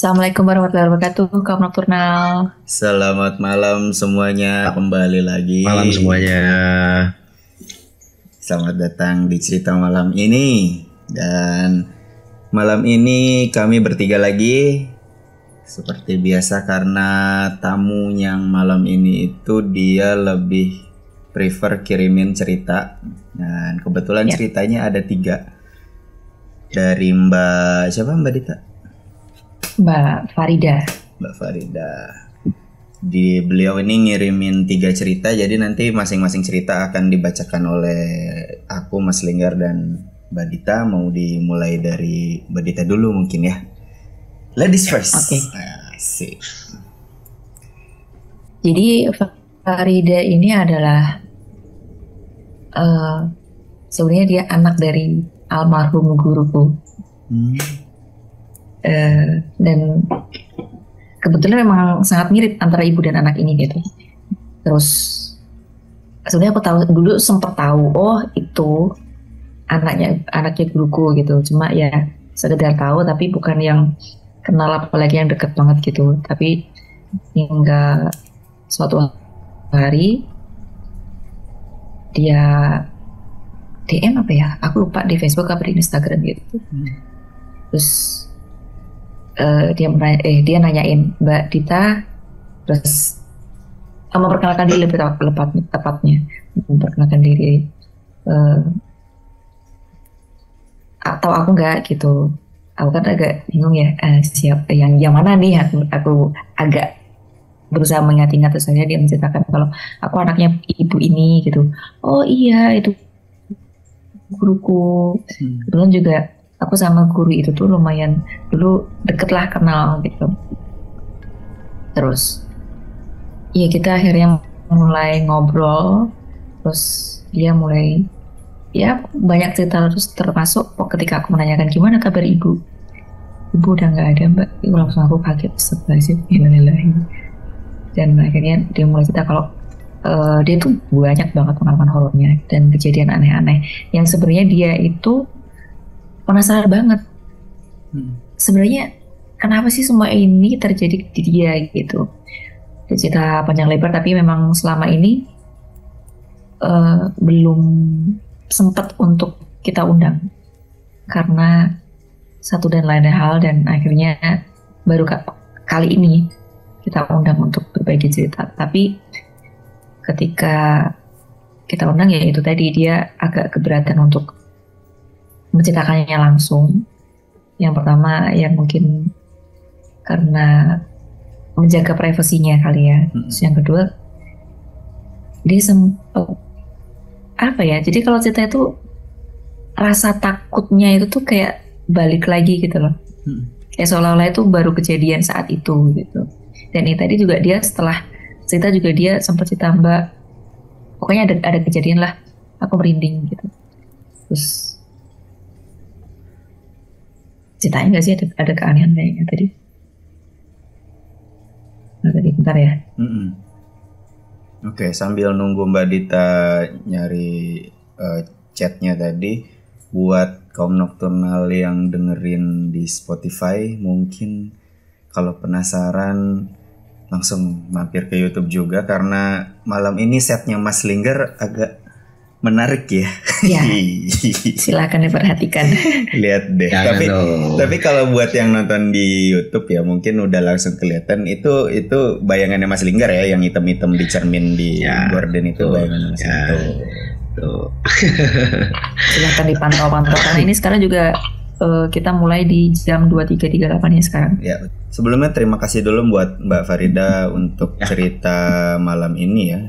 Assalamualaikum warahmatullahi wabarakatuh, kaum Nocturnal. Selamat malam semuanya, kembali lagi. Malam semuanya. Selamat datang di cerita malam ini. Dan malam ini kami bertiga lagi. Seperti biasa karena tamu yang malam ini itu dia lebih prefer kirimin cerita. Dan kebetulan ceritanya ada 3. Dari siapa Mbak Dita? Mbak Farida. Mbak Farida. Beliau ini ngirimin 3 cerita, jadi nanti masing-masing cerita akan dibacakan oleh aku, Mas Linggar, dan Mbak Dita. Mau dimulai dari Mbak Dita dulu mungkin ya. Ladies first. Oke. Asik. Jadi Farida ini adalah sebenarnya dia anak dari almarhum guruku. Dan kebetulan memang sangat mirip antara ibu dan anak ini gitu. Terus sebenarnya aku sempat tahu, oh itu anaknya guruku gitu. Cuma ya sekedar tahu, tapi bukan yang kenal apalagi yang deket banget gitu. Tapi hingga suatu hari dia DM apa ya? Aku lupa, di Facebook apa di Instagram gitu. Terus dia nanyain, Mbak Dita, terus memperkenalkan diri lebih tepatnya memperkenalkan diri, atau aku nggak gitu. Aku kan agak bingung ya, siapa yang mana nih. Aku agak berusaha mengingat-ingat. Terus dia menceritakan kalau aku anaknya ibu ini gitu. Oh iya, itu guruku. Kebetulan juga aku sama guru itu tuh lumayan dulu deket lah, kenal gitu. Terus ya kita akhirnya mulai ngobrol. Terus dia mulai ya banyak cerita, terus termasuk ketika aku menanyakan gimana kabar ibu udah nggak ada Mbak, itu langsung aku kaget, astagfirullahaladzim. Dan akhirnya dia mulai cerita kalau dia tuh banyak banget pengalaman horornya dan kejadian aneh-aneh yang sebenarnya dia itu penasaran banget. Sebenarnya kenapa sih semua ini terjadi di dia gitu. Dia cerita panjang lebar, tapi memang selama ini belum sempat untuk kita undang karena satu dan lain hal, dan akhirnya baru kali ini kita undang untuk berbagi cerita. Tapi ketika kita undang, ya itu tadi, dia agak keberatan untuk menceritakannya langsung. Yang pertama ya mungkin karena menjaga privasinya kali ya. Terus yang kedua, dia sempat apa ya, jadi kalau cerita itu rasa takutnya itu tuh kayak balik lagi gitu loh. Kayak seolah-olah itu baru kejadian saat itu gitu. Dan ini tadi juga dia setelah cerita juga dia sempat cerita, Mbak, pokoknya ada kejadian lah, aku merinding gitu. Terus ceritain nggak sih ada keanehan kayaknya tadi? Tadi bentar ya. Oke, sambil nunggu Mbak Dita nyari chatnya tadi, buat kaum Nocturnal yang dengerin di Spotify, mungkin kalau penasaran langsung mampir ke YouTube juga, karena malam ini setnya Mas Linggar agak menarik ya. Ya, silakan diperhatikan. Lihat deh. Tapi kalau buat yang nonton di YouTube ya mungkin udah langsung kelihatan itu bayangannya Mas Linggar ya, yang hitam-hitam di cermin di gorden itu bayangannya Mas Linggar. Tuh. Silakan dipantau-pantau karena ini sekarang juga kita mulai di jam 23.38 ya sekarang. Ya. Sebelumnya terima kasih dulu buat Mbak Farida untuk cerita malam ini ya.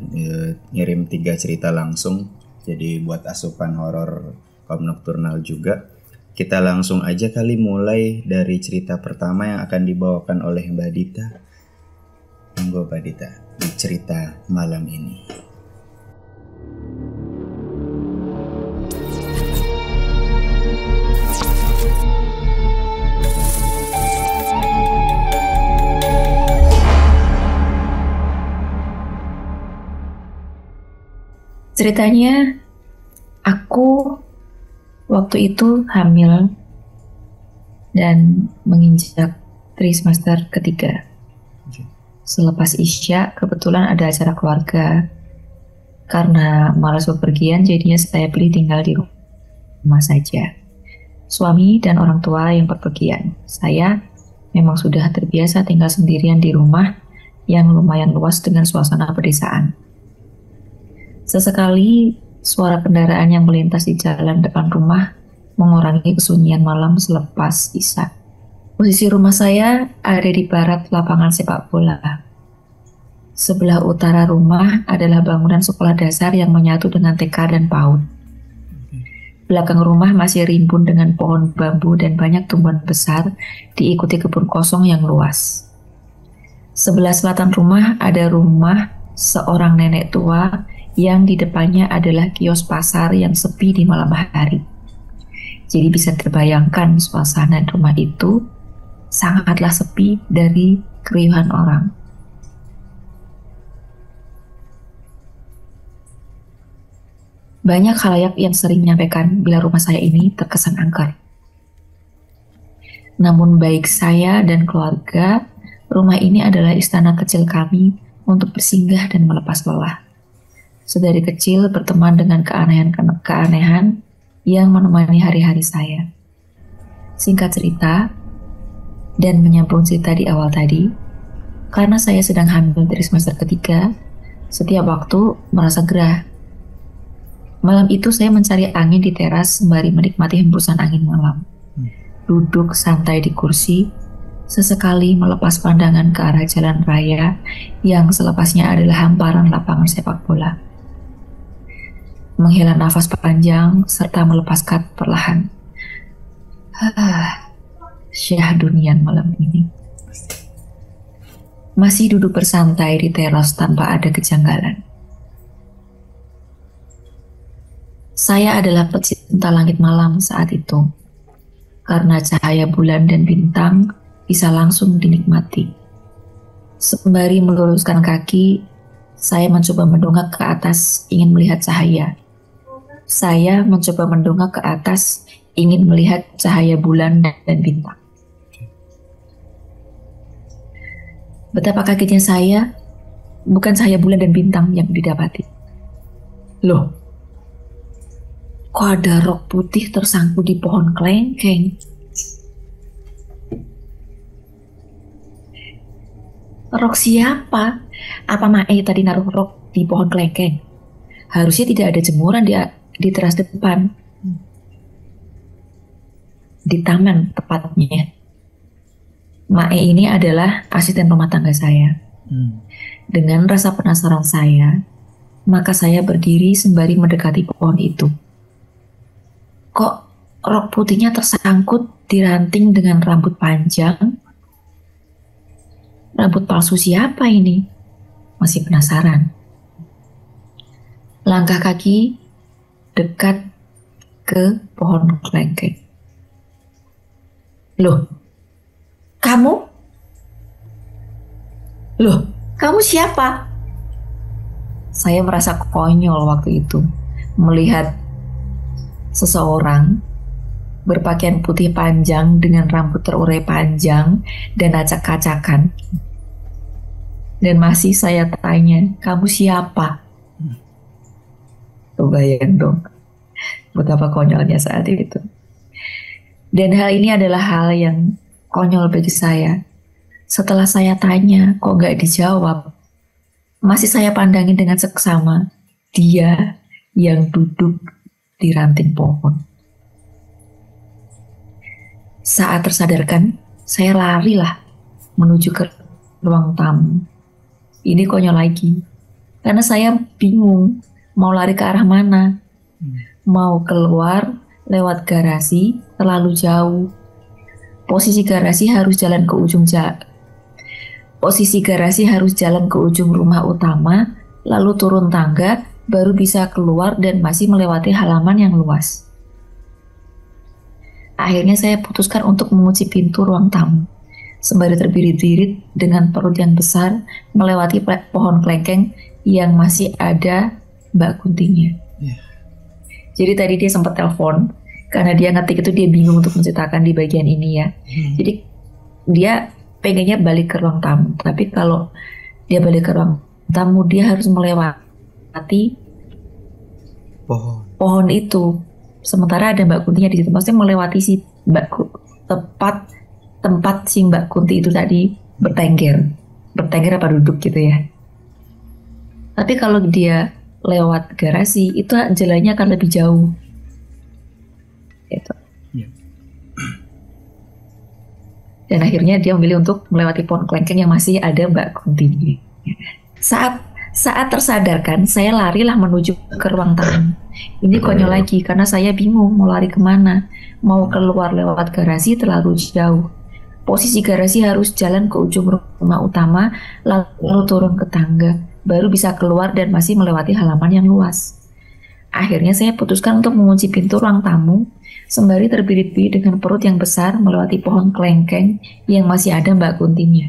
Ngirim 3 cerita langsung. Jadi buat asupan horor kaum Nocturnal juga. Kita langsung aja kali mulai dari cerita pertama yang akan dibawakan oleh Mbak Dita. Monggo Mbak Dita di cerita malam ini. Ceritanya, aku waktu itu hamil dan menginjak trimester ketiga. Selepas Isya, kebetulan ada acara keluarga. Karena malas bepergian, jadinya saya pilih tinggal di rumah saja. Suami dan orang tua yang bepergian. Saya memang sudah terbiasa tinggal sendirian di rumah yang lumayan luas dengan suasana pedesaan. Sesekali, suara kendaraan yang melintas di jalan depan rumah mengurangi kesunyian malam selepas Isya. Posisi rumah saya ada di barat lapangan sepak bola. Sebelah utara rumah adalah bangunan sekolah dasar yang menyatu dengan TK dan PAUD. Belakang rumah masih rimbun dengan pohon bambu dan banyak tumbuhan besar, diikuti kebun kosong yang luas. Sebelah selatan rumah ada rumah seorang nenek tua yang di depannya adalah kios pasar yang sepi di malam hari. Jadi bisa terbayangkan suasana rumah itu sangatlah sepi dari keriuhan orang. Banyak khalayak yang sering menyampaikan bila rumah saya ini terkesan angker. Namun baik saya dan keluarga, rumah ini adalah istana kecil kami untuk bersinggah dan melepas lelah. Sedari kecil berteman dengan keanehan yang menemani hari-hari saya. Singkat cerita, dan menyambung cerita di awal tadi, karena saya sedang hamil dari semester ketiga, setiap waktu merasa gerah. Malam itu saya mencari angin di teras sembari menikmati hembusan angin malam. Duduk santai di kursi, sesekali melepas pandangan ke arah jalan raya yang selepasnya adalah hamparan lapangan sepak bola. Menghela nafas panjang serta melepaskan perlahan. Syah-dunian malam ini. Masih duduk bersantai di teras tanpa ada kejanggalan. Saya adalah pecinta langit malam saat itu, karena cahaya bulan dan bintang bisa langsung dinikmati. Sembari meluruskan kaki, saya mencoba mendongak ke atas ingin melihat cahaya. Saya mencoba mendongak ke atas ingin melihat cahaya bulan dan bintang. Betapa kagetnya saya, bukan cahaya bulan dan bintang yang didapati. Loh, kok ada rok putih tersangkut di pohon kelengkeng? Rok siapa? Apa Mae tadi naruh rok di pohon kelengkeng? Harusnya tidak ada jemuran di teras depan. Di taman tepatnya. Mae ini adalah asisten rumah tangga saya. Dengan rasa penasaran saya, maka saya berdiri sembari mendekati pohon itu. Kok rok putihnya tersangkut di ranting dengan rambut panjang? Rambut palsu siapa ini? Masih penasaran. Langkah kaki dekat ke pohon kelengkeng. Loh, kamu siapa? Saya merasa konyol waktu itu melihat seseorang berpakaian putih panjang dengan rambut terurai panjang dan acak-acakan. Dan masih saya tanya, kamu siapa? Bayang dong betapa konyolnya saat itu. Dan hal ini adalah hal yang konyol bagi saya. Setelah saya tanya, kok gak dijawab? Masih saya pandangin dengan seksama dia yang duduk di ranting pohon. Saat tersadarkan, saya larilah menuju ke ruang tamu. Ini konyol lagi, karena saya bingung mau lari ke arah mana. Mau keluar lewat garasi terlalu jauh. Posisi garasi harus jalan ke ujung rumah utama, lalu turun tangga, baru bisa keluar dan masih melewati halaman yang luas. Akhirnya saya putuskan untuk mengunci pintu ruang tamu, sembari terbirit-birit dengan perut yang besar melewati pohon kelengkeng yang masih ada Mbak Kuntinya. Jadi tadi dia sempat telepon, karena dia ngetik itu dia bingung untuk menceritakan di bagian ini ya. Jadi dia pengennya balik ke ruang tamu. Tapi kalau dia balik ke ruang tamu, dia harus melewati pohon itu. Sementara ada Mbak Kuntinya di situ. Maksudnya melewati si tempat si Mbak Kunti itu tadi bertengger apa duduk gitu ya. Tapi kalau dia lewat garasi, itu jalannya akan lebih jauh. Gitu. Dan akhirnya dia memilih untuk melewati pohon kelengkeng yang masih ada Mbak Kunti. Saat tersadarkan, saya larilah menuju ke ruang tamu. Ini konyol lagi karena saya bingung mau lari kemana. Mau keluar lewat garasi terlalu jauh. Posisi garasi harus jalan ke ujung rumah utama, lalu turun ke tangga, baru bisa keluar dan masih melewati halaman yang luas. Akhirnya saya putuskan untuk mengunci pintu ruang tamu, sembari terbirit-birit dengan perut yang besar melewati pohon kelengkeng yang masih ada Mbak Kuntinya.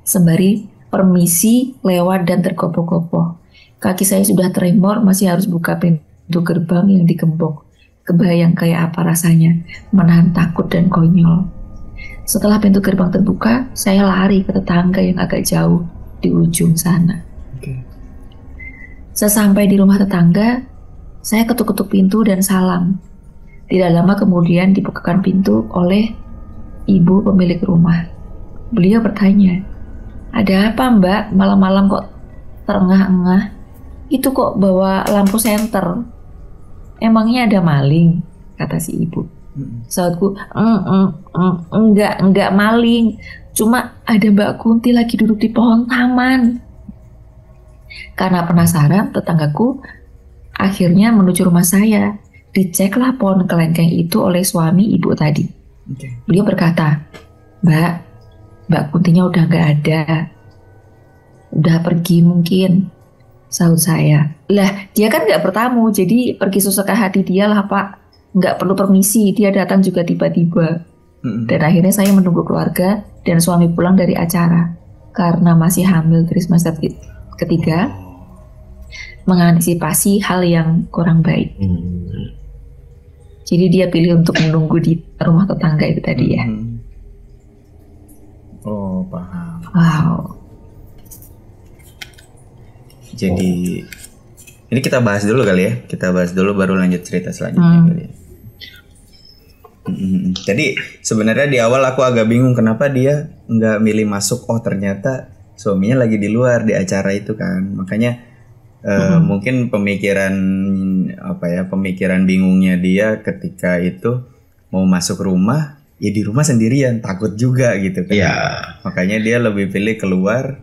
Sembari permisi lewat dan tergopoh-gopoh. Kaki saya sudah tremor, masih harus buka pintu gerbang yang digembok. Kebayang kayak apa rasanya menahan takut dan konyol. Setelah pintu gerbang terbuka, saya lari ke tetangga yang agak jauh di ujung sana. Sesampai di rumah tetangga, saya ketuk-ketuk pintu dan salam. Tidak lama kemudian dibukakan pintu oleh ibu pemilik rumah. Beliau bertanya, "Ada apa Mbak? Malam-malam kok terengah-engah? Itu kok bawa lampu senter. Emangnya ada maling?" kata si ibu. Sahabatku, enggak maling. Cuma ada Mbak Kunti lagi duduk di pohon taman. Karena penasaran, tetanggaku akhirnya menuju rumah saya. Diceklah pohon kelengkeng itu oleh suami ibu tadi. Beliau berkata, Mbak Kuntinya udah gak ada. Udah pergi mungkin, sahut saya. Lah, dia kan gak bertamu, jadi pergi sesuka hati dia lah Pak. Gak perlu permisi, dia datang juga tiba-tiba. Dan akhirnya saya menunggu keluarga dan suami pulang dari acara. Karena masih hamil trimester ketiga, mengantisipasi hal yang kurang baik. Jadi dia pilih untuk menunggu di rumah tetangga itu tadi ya. Oh, paham. Wow. Jadi ini kita bahas dulu kali ya. Kita bahas dulu baru lanjut cerita selanjutnya kali ya. Jadi sebenarnya di awal aku agak bingung kenapa dia nggak milih masuk. Oh ternyata suaminya lagi di luar di acara itu kan. Makanya mungkin pemikiran bingungnya dia ketika itu mau masuk rumah, ya di rumah sendirian, takut juga gitu kan. Makanya dia lebih pilih keluar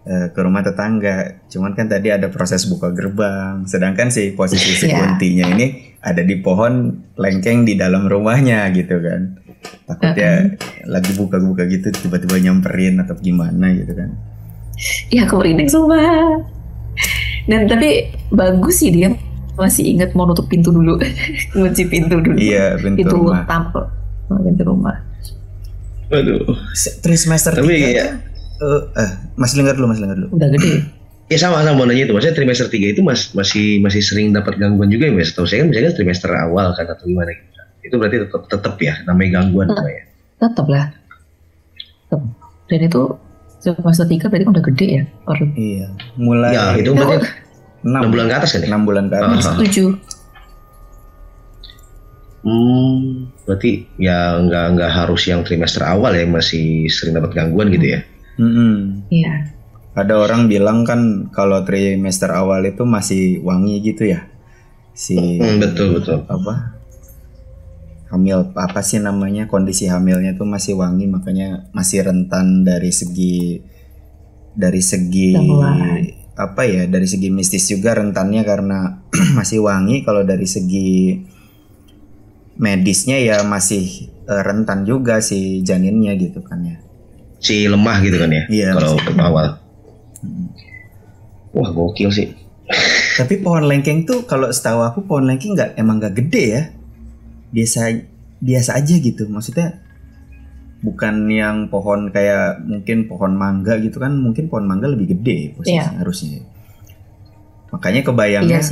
ke rumah tetangga. Cuman kan tadi ada proses buka gerbang. Sedangkan si posisi si Kuntinya ini ada di pohon lengkeng di dalam rumahnya gitu kan. Takutnya lagi buka-buka gitu tiba-tiba nyamperin atau gimana gitu kan. Iya aku merinding sumpah. Dan tapi bagus sih dia masih ingat mau nutup pintu dulu. Kunci pintu dulu. Iya, pintu rumah. Pintu rumah. Waduh. Trimester 3 Mas Lenggar dulu. Udah gede. Ya sama mau nanya itu. Maksudnya trimester 3 itu masih sering dapat gangguan juga ya Mas? Tahu saya kan misalnya trimester awal kan atau gimana gitu. Itu berarti tetap ya namanya gangguan ya. Tetap lah. Dan itu trimester 3 berarti udah gede ya. Iya. Mulai. Ya itu berarti 6 bulan ke atas kan ya? 6 bulan ke atas. 7. Berarti ya nggak harus yang trimester awal ya masih sering dapat gangguan gitu ya? Iya. Ada orang bilang kan kalau trimester awal itu masih wangi gitu ya, betul. Apa? Hamil apa sih namanya, kondisi hamilnya tuh masih wangi, makanya masih rentan dari segi apa ya, dari segi mistis juga rentannya karena masih wangi. Kalau dari segi medisnya ya masih rentan juga si janinnya gitu kan ya. Si lemah gitu kan ya? Iya, kalau awal. Wah gokil sih. Tapi pohon lengkeng tuh kalau setahu aku pohon lengkeng emang nggak gede ya. Biasa aja gitu. Maksudnya bukan yang pohon kayak mungkin pohon mangga gitu kan. Mungkin pohon mangga lebih gede posisinya harusnya. Makanya kebayangnya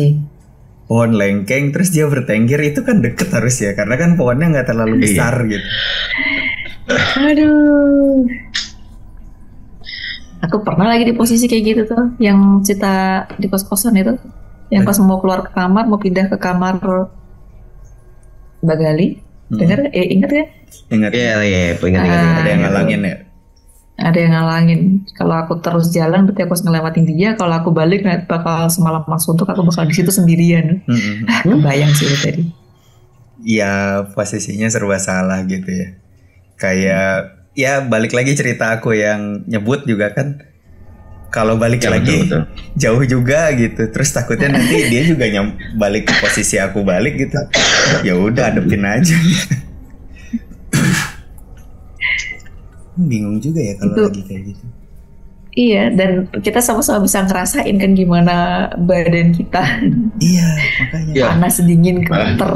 pohon lengkeng terus dia bertengger itu kan deket harus ya. Karena kan pohonnya nggak terlalu besar gitu. Aduh. Aku pernah lagi di posisi kayak gitu tuh, yang cerita di kos-kosan itu, yang pas mau keluar ke kamar, mau pindah ke kamar Mbak Gali, dengar? Ingat ya? Ingat. Iya, ingat. Ada yang ngalangin ya. Ada yang ngalangin. Kalau aku terus jalan, berarti aku harus ngelewatin dia. Kalau aku balik, nanti bakal semalaman suntuk. Aku bakal di situ sendirian. Kebayang sih itu tadi. Ya posisinya serba salah gitu ya. Kayak ya balik lagi cerita aku yang nyebut juga kan. Kalau balik Ya, lagi betul. jauh juga gitu. Terus takutnya nanti dia juga balik ke posisi aku balik gitu. Ya udah hadepin aja. Bingung juga ya kalau Itu. lagi kayak gitu. Iya, dan kita sama-sama bisa ngerasain kan gimana badan kita. Iya, makanya. Ya. Panas, dingin, gemeter.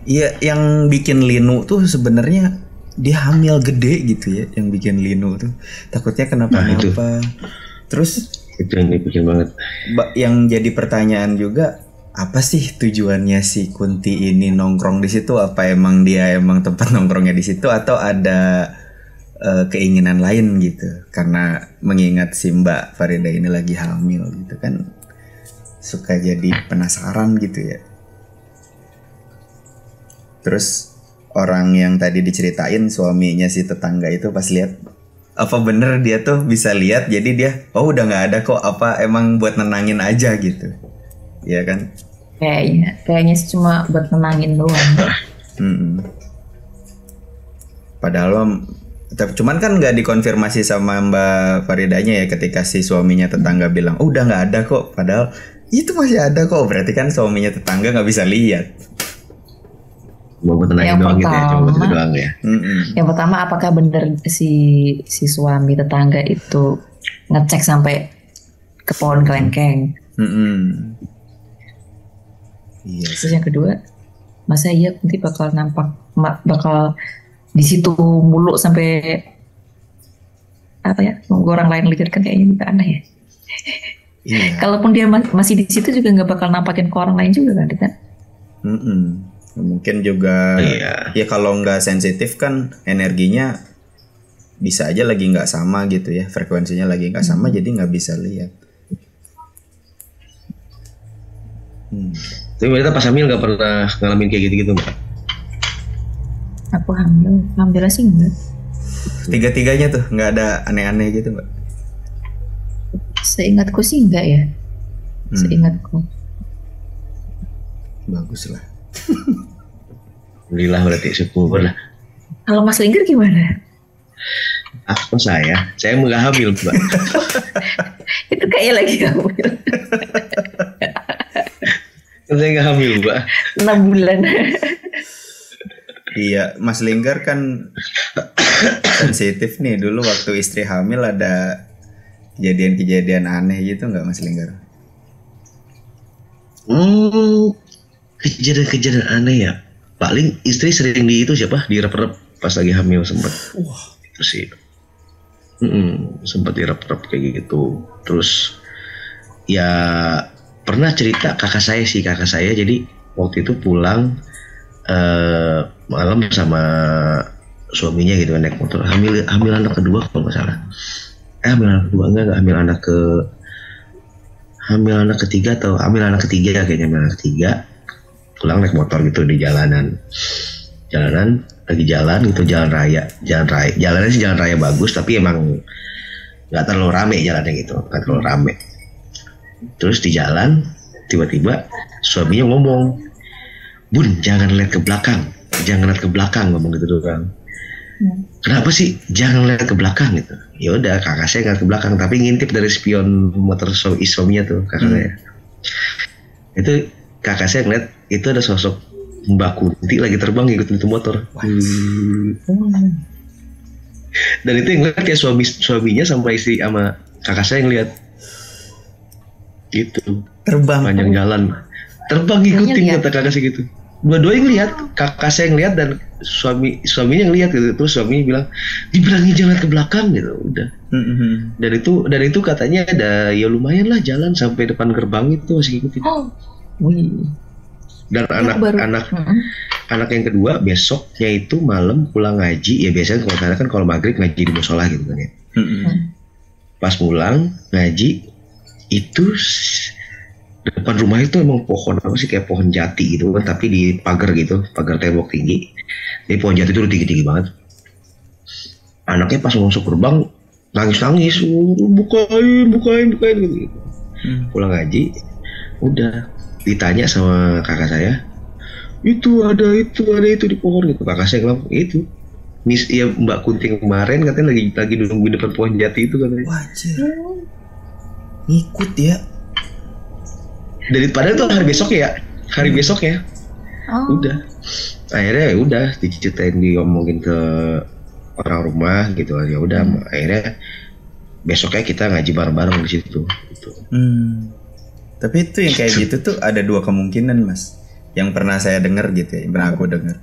Iya, yang bikin linu tuh sebenarnya dia hamil gede gitu ya, yang bikin linu tuh. Takutnya kenapa-napa. Terus Itu yang dibikin banget. yang jadi pertanyaan juga, apa sih tujuannya si Kunti ini nongkrong di situ? Apa emang dia tempat nongkrongnya di situ atau ada keinginan lain gitu? Karena mengingat si Mbak Farida ini lagi hamil gitu kan, suka jadi penasaran gitu ya. Terus orang yang tadi diceritain suaminya si tetangga itu pas lihat, apa bener dia tuh bisa lihat, jadi dia udah nggak ada kok, apa emang buat nenangin aja gitu, ya kan? Kayaknya sih cuma buat nenangin doang. Padahal cuman kan nggak dikonfirmasi sama Mbak Faridanya ya ketika si suaminya tetangga bilang udah nggak ada kok, padahal itu masih ada kok, berarti kan suaminya tetangga nggak bisa lihat. Mau tenangin Yang doang gitu ya, cuma buat itu pertama- doang ya. Yang pertama, apakah bener si suami tetangga itu ngecek sampai ke pohon kelengkeng? Iya. Terus yang kedua, masa iya nanti bakal bakal di situ mulu sampai apa ya? Nunggu orang lain lihat kan kayaknya juga aneh ya. Iya. Kalaupun dia masih di situ juga nggak bakal nampakin ke orang lain juga kan? Mungkin juga Iya. ya kalau nggak sensitif kan energinya bisa aja lagi nggak sama gitu ya, frekuensinya lagi nggak sama, jadi nggak bisa lihat. Tapi Mbak pas hamil nggak pernah ngalamin kayak gitu-gitu Mbak? Aku hamil sih enggak. Tiga-tiganya tuh nggak ada aneh-aneh gitu Mbak? Seingatku sih enggak ya. Seingatku. Bagus lah. Alhamdulillah, berarti syukur lah. Kalau Mas Linggar gimana? Aku saya nggak hamil Mbak. Itu kayak lagi hamil. Saya nggak hamil Mbak. 6 bulan. Iya, Mas Linggar kan sensitif nih. Dulu waktu istri hamil ada kejadian-kejadian aneh gitu nggak Mas Linggar? Kejadian-kejadian aneh ya. Paling istri sering direp-rep pas lagi hamil sempat. Wah. Itu sih. Sempat direp-rep kayak gitu. Terus ya pernah cerita kakak saya jadi waktu itu pulang malam sama suaminya gitu naik motor, hamil anak kedua kalau nggak salah. Hamil anak kedua enggak hamil anak ketiga pulang naik motor gitu di jalanan lagi jalan gitu, jalannya sih jalan raya bagus, tapi emang nggak terlalu rame jalannya gitu, nggak terlalu rame. Terus di jalan tiba-tiba suaminya ngomong, "Bun, jangan lihat ke belakang ngomong gitu doang. Kenapa sih jangan lihat ke belakang gitu? Ya udah, kakak saya ngeliat ke belakang tapi ngintip dari spion motor suaminya tuh kakak saya. Itu kakak saya ngeliat itu ada sosok Mbak Kunti lagi terbang ngikutin itu motor. Dan itu yang ngeliat ya suaminya sama istri sama kakak saya ngeliat gitu. Terbang. Panjang jalan. Terbang ngikutin kata kakak saya gitu. Dua-duanya ngeliat, kakak saya ngeliat dan suaminya ngeliat gitu. Terus suaminya bilang, "Dibilangin jangan ke belakang," gitu. Udah. Dan itu katanya ada ya lumayan lah jalan sampai depan gerbang itu masih ngikutin. Wih. Dan anak yang kedua besoknya itu malam pulang ngaji, ya biasanya kalau sana kan kalau maghrib ngaji di musola gitu kan ya. Pas pulang ngaji itu depan rumah itu emang pohon apa sih, kayak pohon jati gitu kan, tapi di pagar gitu, pagar tembok tinggi. Jadi pohon jati itu udah tinggi-tinggi banget. Anaknya pas masuk gerbang nangis-nangis, bukain gitu. Pulang ngaji, udah ditanya sama kakak saya, itu ada itu di pohon gitu. Kakak saya bilang itu ya Mbak Kunting kemarin katanya lagi nunggu di depan pohon jati itu katanya. Wajir. Ngikut ya. Daripada itu hari besoknya. Udah. Akhirnya ya udah diceritain, diomongin ke orang rumah gitu. Ya udah akhirnya besoknya kita ngaji bareng-bareng di situ gitu. Tapi itu yang kayak gitu tuh ada dua kemungkinan, Mas. Yang pernah saya dengar gitu ya, pernah aku dengar.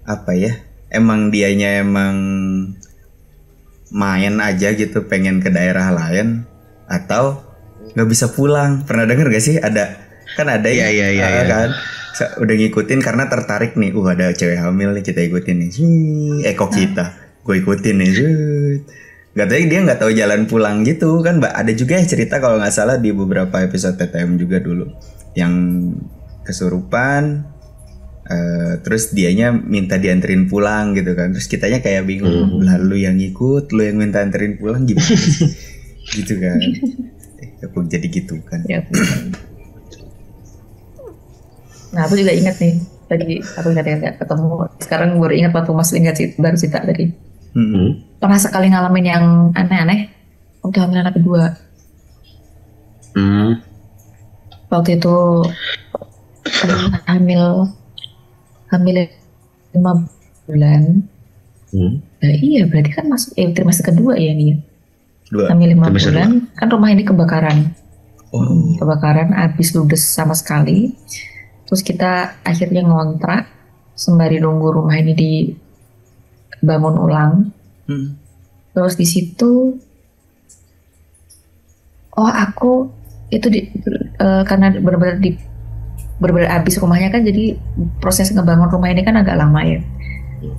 Apa ya? Emang dianya main aja gitu, pengen ke daerah lain, atau nggak bisa pulang. Pernah dengar gak sih? Ada ya. Kan udah ngikutin karena tertarik nih. Ada cewek hamil nih, kita ikutin nih. Gue ikutin nih. Gak tahu, dia nggak tahu jalan pulang gitu kan, Mbak. Ada juga yang cerita kalau nggak salah di beberapa episode TTM juga dulu, yang kesurupan, terus dianya minta dianterin pulang gitu kan, terus kitanya kayak bingung, lalu yang ngikut, lu yang minta anterin pulang gimana sih? Gitu kan. Aku jadi gitu kan. Ya, nah aku juga ingat nih, tadi aku ingat ketemu, sekarang baru ingat waktu Mas ingat baru cerita tadi. Pernah sekali ngalamin yang aneh-aneh waktu hamil anak kedua. Waktu itu hamil 5 bulan. Iya berarti kan masuk trimester kedua ya nih. Hamil 5 bulan kan rumah ini kebakaran. Kebakaran habis ludes sama sekali. Terus kita akhirnya ngontrak sembari nunggu rumah ini dibangun ulang. Terus di situ aku itu karena benar-benar habis rumahnya kan, jadi proses ngebangun rumah ini kan agak lama ya.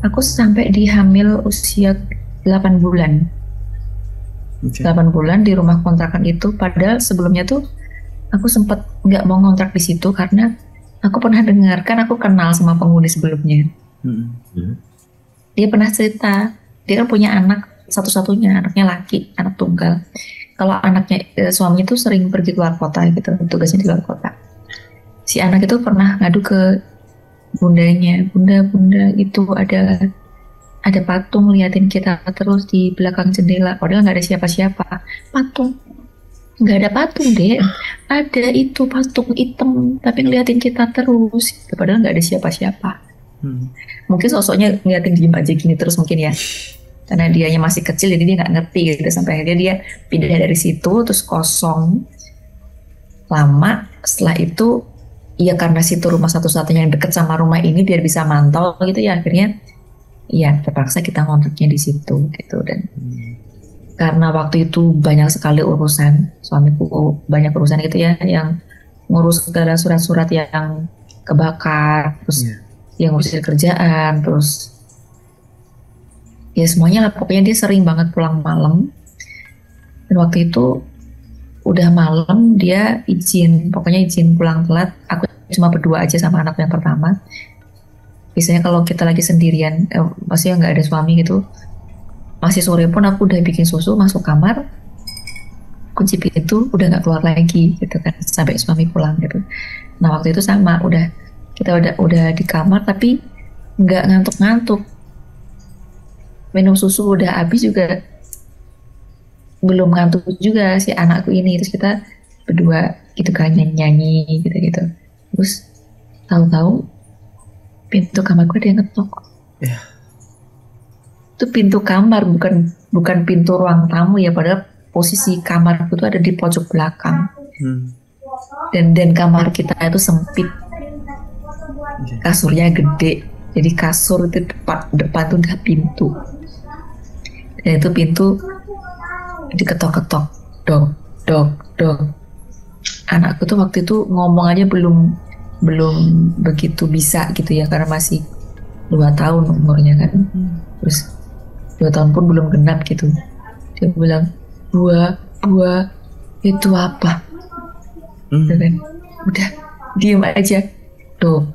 Aku sampai di hamil usia 8 bulan. 8 bulan di rumah kontrakan itu, padahal sebelumnya tuh aku sempat nggak mau ngontrak di situ karena aku pernah dengar, kan aku kenal sama penghuni sebelumnya. Dia pernah cerita, dia kan punya anak satu-satunya, anaknya laki, anak tunggal. Kalau anaknya suaminya tuh sering pergi keluar kota gitu, tugasnya di luar kota. Si anak itu pernah ngadu ke bundanya, bunda itu ada patung liatin kita terus di belakang jendela, padahal nggak ada siapa-siapa. Patung, nggak ada patung deh, ada itu patung hitam tapi ngeliatin kita terus, padahal nggak ada siapa-siapa. Mungkin sosoknya ngeliatin diem aja gini terus mungkin ya, karena dianya masih kecil jadi dia nggak ngerti gitu. Sampai akhirnya dia pindah dari situ, terus kosong lama. Setelah itu ya karena situ rumah satu-satunya yang deket sama rumah ini biar bisa mantau gitu ya, akhirnya ya terpaksa kita ngontraknya di situ gitu. Dan karena waktu itu banyak sekali urusan, suamiku banyak urusan gitu ya, yang ngurus segala surat-surat yang kebakar, terus yang ngurusin kerjaan, terus ya semuanya lah, pokoknya dia sering banget pulang malam. Dan waktu itu udah malam dia izin pulang telat. Aku cuma berdua aja sama anak yang pertama. Biasanya kalau kita lagi sendirian, maksudnya nggak ada suami gitu, masih sore pun aku udah bikin susu, masuk kamar, kunci pintu, udah nggak keluar lagi gitu kan sampai suami pulang gitu. Nah waktu itu sama, kita udah di kamar tapi nggak ngantuk-ngantuk. Minum susu udah habis juga belum ngantuk juga si anakku ini. Terus kita berdua gitu kan nyanyi gitu. Terus tahu-tahu pintu kamarku ada yang ngetok. Itu pintu kamar, bukan pintu ruang tamu ya, padahal posisi kamarku itu ada di pojok belakang. Dan kamar kita itu sempit, kasurnya gede, jadi kasur itu depan tuh udah pintu, dan itu pintu diketok-ketok, dok. Anakku tuh waktu itu ngomong aja belum belum begitu bisa gitu ya, karena masih 2 tahun umurnya kan. Terus 2 tahun pun belum genap gitu. Dia bilang, buah itu apa? Dan udah diem aja, dok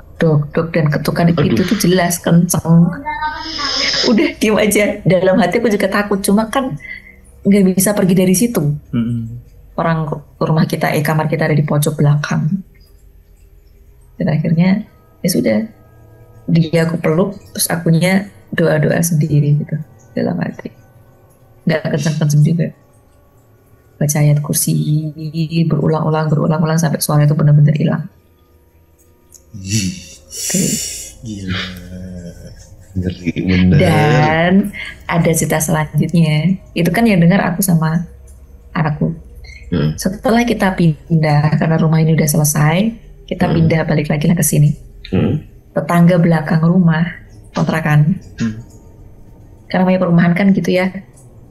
dan ketukan itu tuh jelas kenceng. Udah diem aja. Dalam hati aku juga takut, cuma kan nggak bisa pergi dari situ. Orang rumah kita, kamar kita ada di pojok belakang. Dan akhirnya ya sudah, dia aku peluk, terus akunya doa sendiri gitu dalam hati. Nggak kenceng-kenceng juga. Baca ayat kursi berulang-ulang sampai suara itu benar-benar hilang. Gila. Bener. Dan ada cerita selanjutnya. Itu kan yang dengar aku sama anakku. Setelah kita pindah, karena rumah ini udah selesai, kita pindah balik lagi lah ke sini. Tetangga belakang rumah kontrakan, karena namanya perumahan kan gitu ya,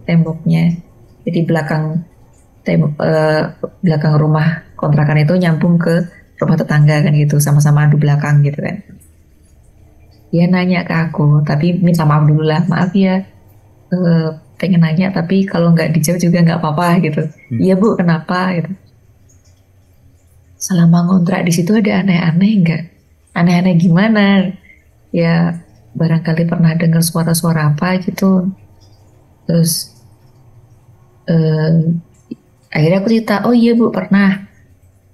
temboknya. Jadi belakang rumah kontrakan itu nyambung ke rumah tetangga kan gitu, sama-sama adu belakang gitu kan. Dia nanya ke aku, tapi minta maaf dulu lah, maaf ya, pengen nanya tapi kalau nggak dijawab juga nggak apa-apa gitu. Iya bu, kenapa gitu. Selama ngontrak di situ ada aneh-aneh nggak? Aneh-aneh gimana? Ya barangkali pernah dengar suara-suara apa gitu. Terus akhirnya aku cerita, oh iya bu pernah,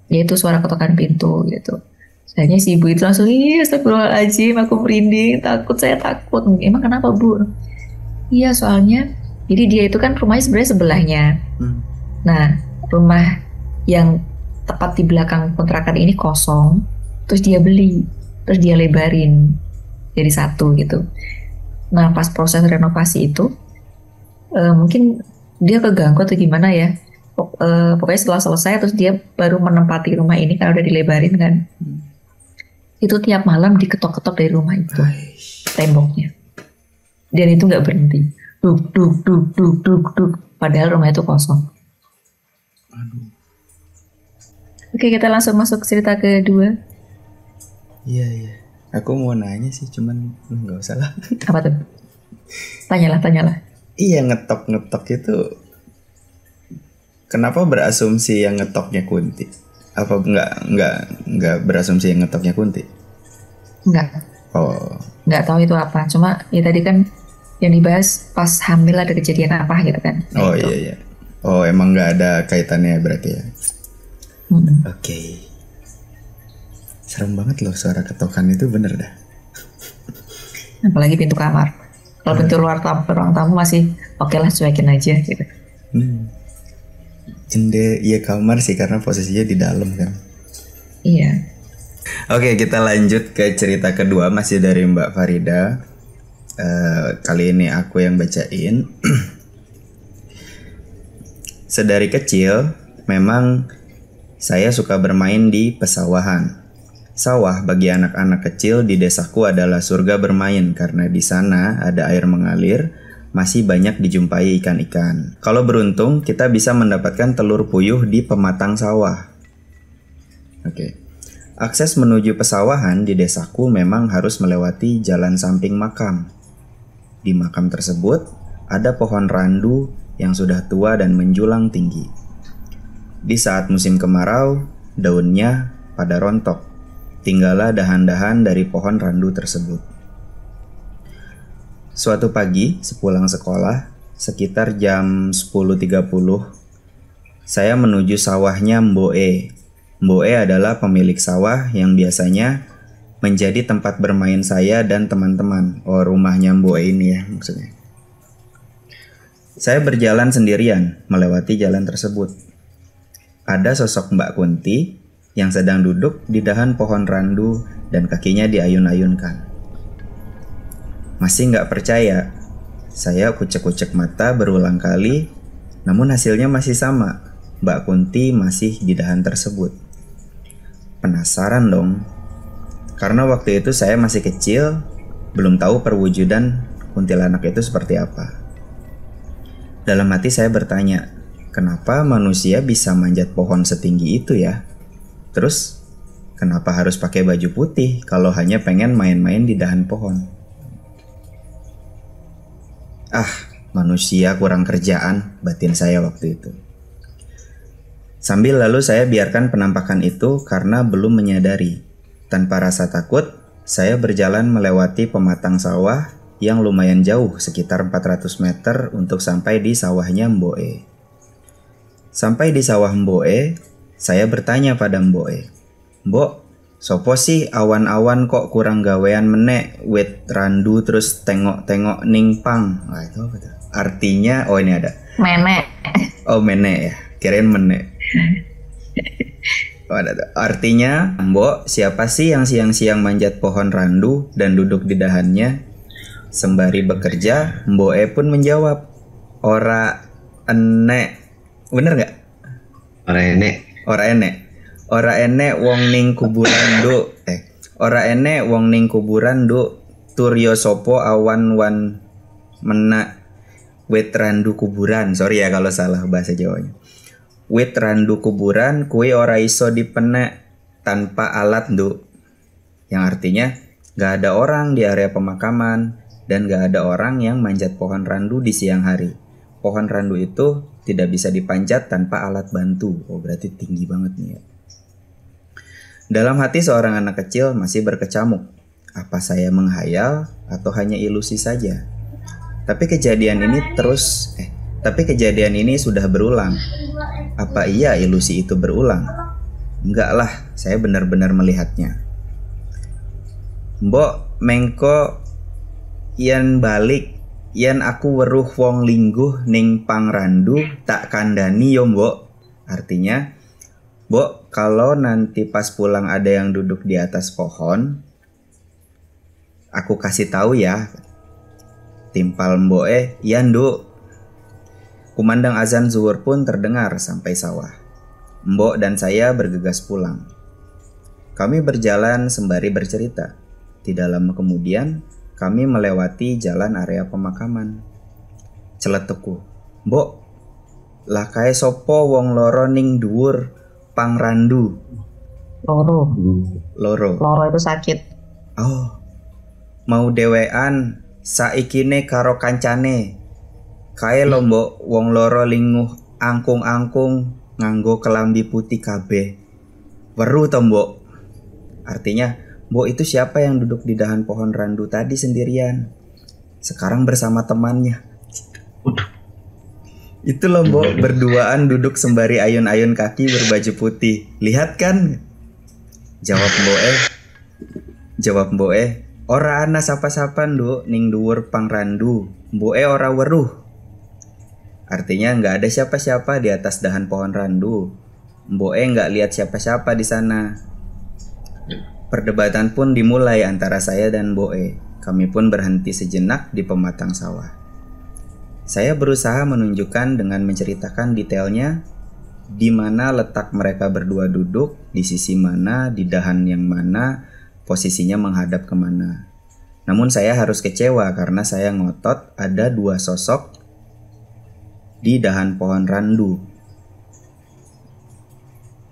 yaitu suara ketukan pintu gitu. Sayangnya si ibu itu langsung, iya astagfirullahaladzim, aku merinding, saya takut. Emang kenapa bu? Iya soalnya, jadi dia itu kan rumahnya sebenarnya sebelahnya. Nah rumah yang tepat di belakang kontrakan ini kosong, terus dia beli, terus dia lebarin jadi satu gitu. Nah pas proses renovasi itu mungkin dia keganggu atau gimana ya, pokoknya setelah selesai terus dia baru menempati rumah ini karena udah dilebarin kan. Itu tiap malam diketok-ketok dari rumah itu temboknya, dan itu nggak berhenti, duk, padahal rumah itu kosong. Oke, kita langsung masuk cerita kedua. Iya. Aku mau nanya sih, cuman nggak usah lah. Apa tuh? Tanyalah. Iya, ngetok itu kenapa berasumsi yang ngetoknya Kunti? Apa nggak berasumsi yang ngetoknya Kunti? Enggak. Oh. Nggak tahu itu apa. Cuma ya tadi kan yang dibahas pas hamil ada kejadian apa gitu kan. Oh gitu. Iya. Oh emang nggak ada kaitannya berarti ya. Oke. Serem banget loh suara ketokan itu, bener dah. Apalagi pintu kamar. Kalau pintu ruang tamu masih oke lah, cuekin aja gitu. Iya kamar sih, karena posisinya di dalam kan. Iya. Oke, kita lanjut ke cerita kedua, masih dari Mbak Farida. Kali ini aku yang bacain. Sedari kecil memang saya suka bermain di pesawahan. Sawah bagi anak-anak kecil di desaku adalah surga bermain karena di sana ada air mengalir, masih banyak dijumpai ikan-ikan. Kalau beruntung, kita bisa mendapatkan telur puyuh di pematang sawah. Oke. Akses menuju pesawahan di desaku memang harus melewati jalan samping makam. Di makam tersebut ada pohon randu yang sudah tua dan menjulang tinggi. Di saat musim kemarau, daunnya pada rontok. Tinggallah dahan-dahan dari pohon randu tersebut. Suatu pagi, sepulang sekolah, sekitar jam 10.30, saya menuju sawahnya Mboe. Mboe adalah pemilik sawah yang biasanya menjadi tempat bermain saya dan teman-teman. Oh, rumahnya Mboe ini ya maksudnya. Saya berjalan sendirian melewati jalan tersebut. Ada sosok Mbak Kunti yang sedang duduk di dahan pohon randu dan kakinya diayun-ayunkan. Masih nggak percaya, saya kucek-kucek mata berulang kali, namun hasilnya masih sama. Mbak Kunti masih di dahan tersebut. Penasaran dong, karena waktu itu saya masih kecil, belum tahu perwujudan kuntilanak itu seperti apa. Dalam hati saya bertanya, kenapa manusia bisa manjat pohon setinggi itu ya? Terus, Kenapa harus pakai baju putih kalau hanya pengen main-main di dahan pohon? Ah, manusia kurang kerjaan, batin saya waktu itu. Sambil lalu saya biarkan penampakan itu karena belum menyadari. Tanpa rasa takut, saya berjalan melewati pematang sawah yang lumayan jauh, sekitar 400 meter untuk sampai di sawahnya Mboe. Sampai di sawah Mboe, saya bertanya pada Mboe, "Mbok, sopo sih awan-awan kok kurang gawean menek wit randu terus tengok-tengok ning pang?" Nah, itu apa tuh? Artinya, oh ini ada. Menek. Oh menek ya, kirain menek. Oh, ada tuh. Artinya, "Mbok, siapa sih yang siang-siang manjat pohon randu dan duduk di dahannya?" Sembari bekerja, Mboe pun menjawab, "Ora enek." Bener nggak? Ora enek wong ning kuburan nduk. Ora enek wong ning kuburan nduk. Turyo sopo awan wan menak wit randu kuburan. Sorry ya kalau salah bahasa Jawanya. Wit randu kuburan kuwi ora iso dipenek tanpa alat nduk. Yang artinya gak ada orang di area pemakaman dan gak ada orang yang manjat pohon randu di siang hari. Pohon randu itu tidak bisa dipanjat tanpa alat bantu. Oh, berarti tinggi banget nih ya. Dalam hati seorang anak kecil masih berkecamuk. Apa saya menghayal atau hanya ilusi saja? Tapi kejadian ini sudah berulang. Apa iya ilusi itu berulang? Enggak lah, saya benar-benar melihatnya. "Mbok, mengko yen balik, yen aku weruh wong lingguh ning pangrandu tak kandani yo mbok." Artinya, "Mbok, kalau nanti pas pulang ada yang duduk di atas pohon, aku kasih tahu ya." Timpal Mboe, "Ya nduk." Kumandang azan zuhur pun terdengar sampai sawah. Mbok dan saya bergegas pulang. Kami berjalan sembari bercerita. Tidak lama kemudian, kami melewati jalan area pemakaman. Celetukku, "Mbok, lah kae sopo wong loro ning dhuwur pangrandu?" Loro itu sakit. "Oh, mau dewean saikine karo kancane. Kae lho mbok wong loro linguh angkung-angkung nganggo kelambi putih kabeh. Weru to mbok?" Artinya, "Mbok itu siapa yang duduk di dahan pohon randu tadi sendirian? Sekarang bersama temannya." "Itu loh mbok, berduaan duduk sembari ayun-ayun kaki berbaju putih. Lihat kan?" Jawab Mboe, "Ora ana sapa-sapa nduk ning dhuwur pangrandu. Mboe ora weruh." Artinya nggak ada siapa-siapa di atas dahan pohon randu. Mboe nggak lihat siapa-siapa di sana. Perdebatan pun dimulai antara saya dan Mboe. Kami pun berhenti sejenak di pematang sawah. Saya berusaha menunjukkan dengan menceritakan detailnya di mana letak mereka berdua duduk, di sisi mana, di dahan yang mana, posisinya menghadap kemana. Namun saya harus kecewa karena saya ngotot ada dua sosok di dahan pohon randu.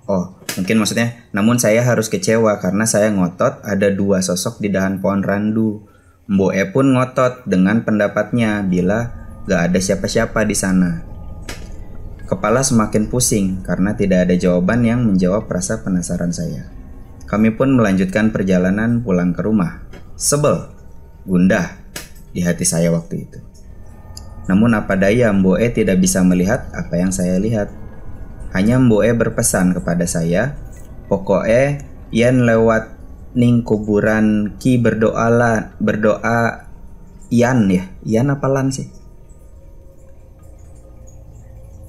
Oh, mungkin maksudnya, namun saya harus kecewa karena saya ngotot ada dua sosok di dahan pohon randu. Mboe pun ngotot dengan pendapatnya bila gak ada siapa-siapa di sana. Kepala semakin pusing karena tidak ada jawaban yang menjawab rasa penasaran saya. Kami pun melanjutkan perjalanan pulang ke rumah. Sebel, gundah di hati saya waktu itu. Namun apa daya, Mboe tidak bisa melihat apa yang saya lihat. Hanya Mboe berpesan kepada saya, "Pokoknya yen lewat ning kuburan ki berdoa Ian ya. Ian apa lan sih?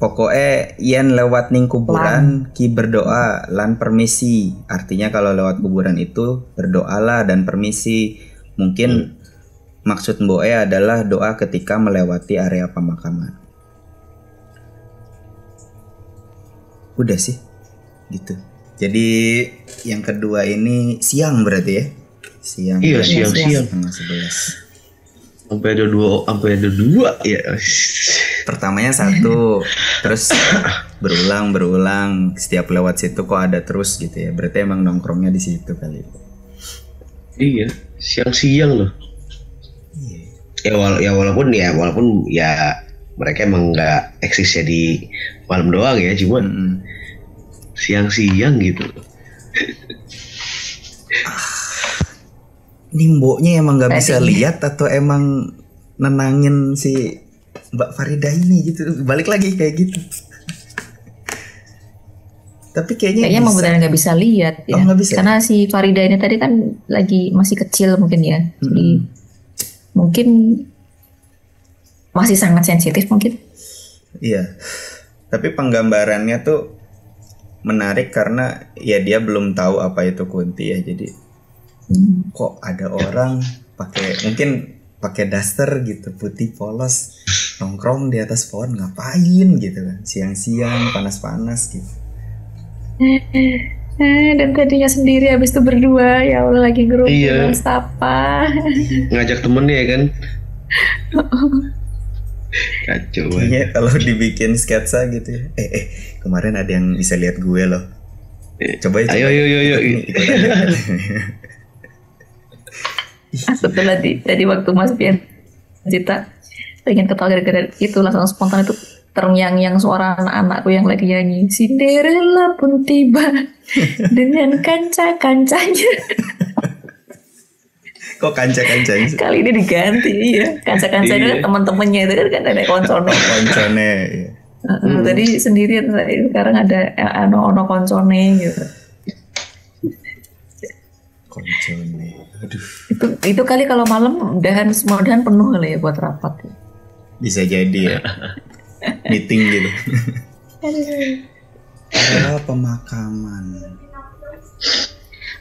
Pokoknya yen lewat ning kuburan ki berdoa lan permisi." Artinya kalau lewat kuburan itu berdoalah dan permisi. Mungkin maksud Mboe adalah doa ketika melewati area pemakaman. Udah sih, gitu. Jadi yang kedua ini siang berarti ya? Siang. Iya, siang. Setengah 11. Sampai ada dua ya. Pertamanya satu, terus berulang setiap lewat situ kok ada terus gitu ya. Berarti emang nongkrongnya di situ kali. Iya, siang-siang loh. Walaupun ya mereka emang nggak eksisnya di malam doang ya, cuma siang-siang gitu. Nimboknya emang nggak bisa lihat atau emang nenangin si Mbak Farida ini gitu, balik lagi kayak gitu. Tapi kayaknya emang benar nggak bisa lihat ya. Nggak bisa, karena si Farida ini tadi kan lagi masih kecil mungkin ya, jadi mungkin masih sangat sensitif mungkin. Iya, tapi penggambarannya tuh menarik karena ya dia belum tahu apa itu kunti ya, jadi kok ada orang pakai daster gitu putih polos nongkrong di atas pohon ngapain gitu kan, siang-siang panas-panas gitu. Dan tadinya sendiri, habis itu berdua, ya Allah lagi ngerumpiin sapa. Ngajak temennya kan. Kacau. Kayaknya kalau dibikin sketsa gitu ya. Kemarin ada yang bisa lihat gue loh. Coba ya. Ayo. Betul tadi waktu Mas Pian cerita pengen ketawa gara-gara itu, langsung spontan itu terngiang-ngiang suara anak-anakku yang lagi nyanyi Cinderella pun tiba dengan kanca-kancanya. Kok kanca-kancanya? Kali ini diganti ya. Kanca-kancanya kan teman-temannya itu kan ada koncone. Koncone. Tadi sendirian, sekarang ada ono koncone gitu. Koncone. Aduh. Itu kali kalau malam udahan penuh kali ya buat rapat. Bisa jadi ya. Meeting gitu. Pemakaman.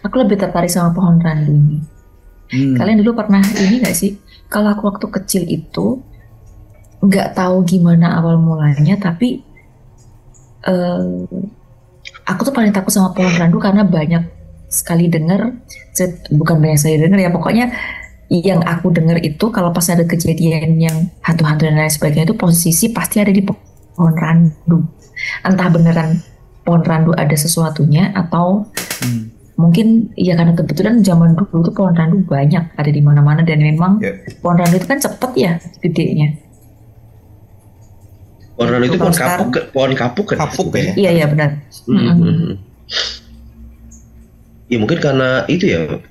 Aku lebih tertarik sama pohon randu ini. Kalian dulu pernah ini nggak sih? Kalau aku waktu kecil itu nggak tahu gimana awal mulanya, tapi aku tuh paling takut sama pohon randu karena banyak sekali dengar, bukan banyak saya dengar ya, pokoknya yang aku dengar itu kalau pas ada kejadian yang hantu-hantu dan lain sebagainya itu posisi pasti ada di pohon randu. Entah beneran pohon randu ada sesuatunya atau mungkin ya karena kebetulan zaman dulu tuh pohon randu banyak ada di mana-mana dan memang pohon randu itu kan cepet ya gedenya. Pohon randu itu pohon kapuk kan? Kapuk ya? Iya benar. Ya mungkin karena itu ya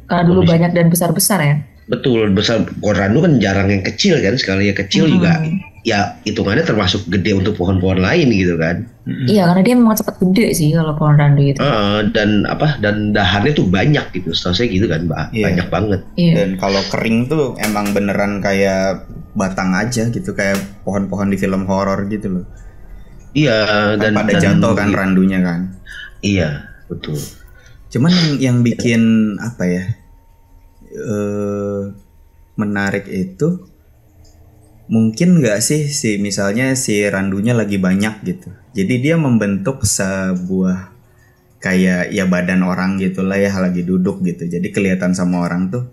karena dulu banyak dan besar-besar ya. Betul, besar. Pohon randu kan jarang yang kecil kan, sekali yang kecil juga ya hitungannya termasuk gede untuk pohon-pohon lain gitu kan. Iya, karena dia memang cepat gede sih kalau pohon randu itu. Dan dahannya tuh banyak gitu, setahu saya gitu kan, banyak banget. Dan kalau kering tuh emang beneran kayak batang aja gitu, kayak pohon-pohon di film horor gitu loh. Iya, dan pada jatuh kan randunya kan. Iya, betul. Cuman yang bikin apa ya menarik itu mungkin nggak sih misalnya si randunya lagi banyak gitu, jadi dia membentuk sebuah kayak ya badan orang gitulah ya, lagi duduk gitu, jadi kelihatan sama orang tuh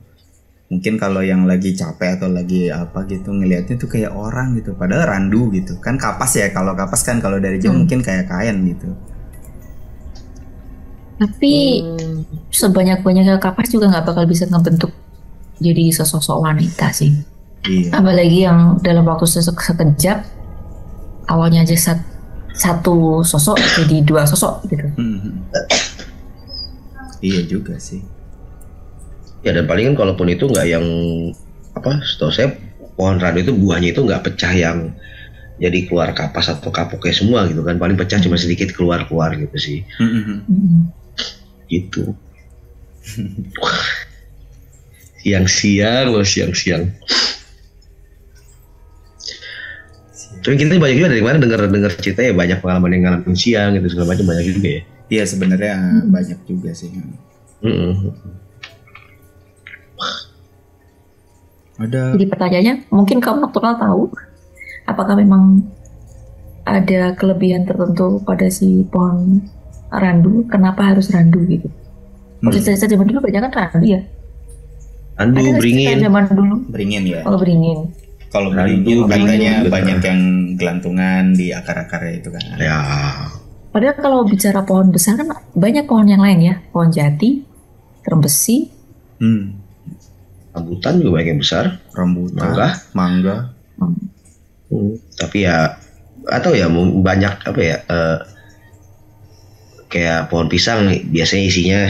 mungkin kalau yang lagi capek atau lagi apa gitu ngelihatnya tuh kayak orang gitu, padahal randu gitu kan. Kapas ya, kalau kapas kan kalau dari jauh mungkin kayak kain gitu. Tapi sebanyak-banyaknya kapas juga nggak bakal bisa ngebentuk jadi sesosok wanita sih. Iya. Apalagi yang dalam waktu sekejap awalnya aja satu sosok jadi dua sosok gitu. Iya juga sih. Ya dan palingan kalaupun itu nggak yang setahu saya pohon randu itu buahnya itu nggak pecah yang jadi keluar kapas atau kapuknya semua gitu kan, paling pecah cuma sedikit keluar gitu sih. Gitu. Siang-siang. Tapi kita banyak juga dari mana dengar cerita ya, banyak pengalaman yang ngalamin siang gitu segala macam, banyak juga ya. Iya sebenarnya banyak juga sih. Ada. Jadi pertanyaannya, mungkin kaum nocturnal tahu apakah memang ada kelebihan tertentu pada si pohon randu, kenapa harus randu gitu? Cerita zaman dulu banyak kan randu ya. Randu, beringin. Zaman dulu. Beringin ya. Oh beringin. Kalau beringin katanya banyak yang gelantungan di akar-akarnya itu kan. Ya. Padahal kalau bicara pohon besar kan banyak pohon yang lain ya, pohon jati, terembesi, Rambutan juga banyak yang besar. Rambutan, mangga. Tapi ya atau ya banyak apa ya kayak pohon pisang nih, biasanya isinya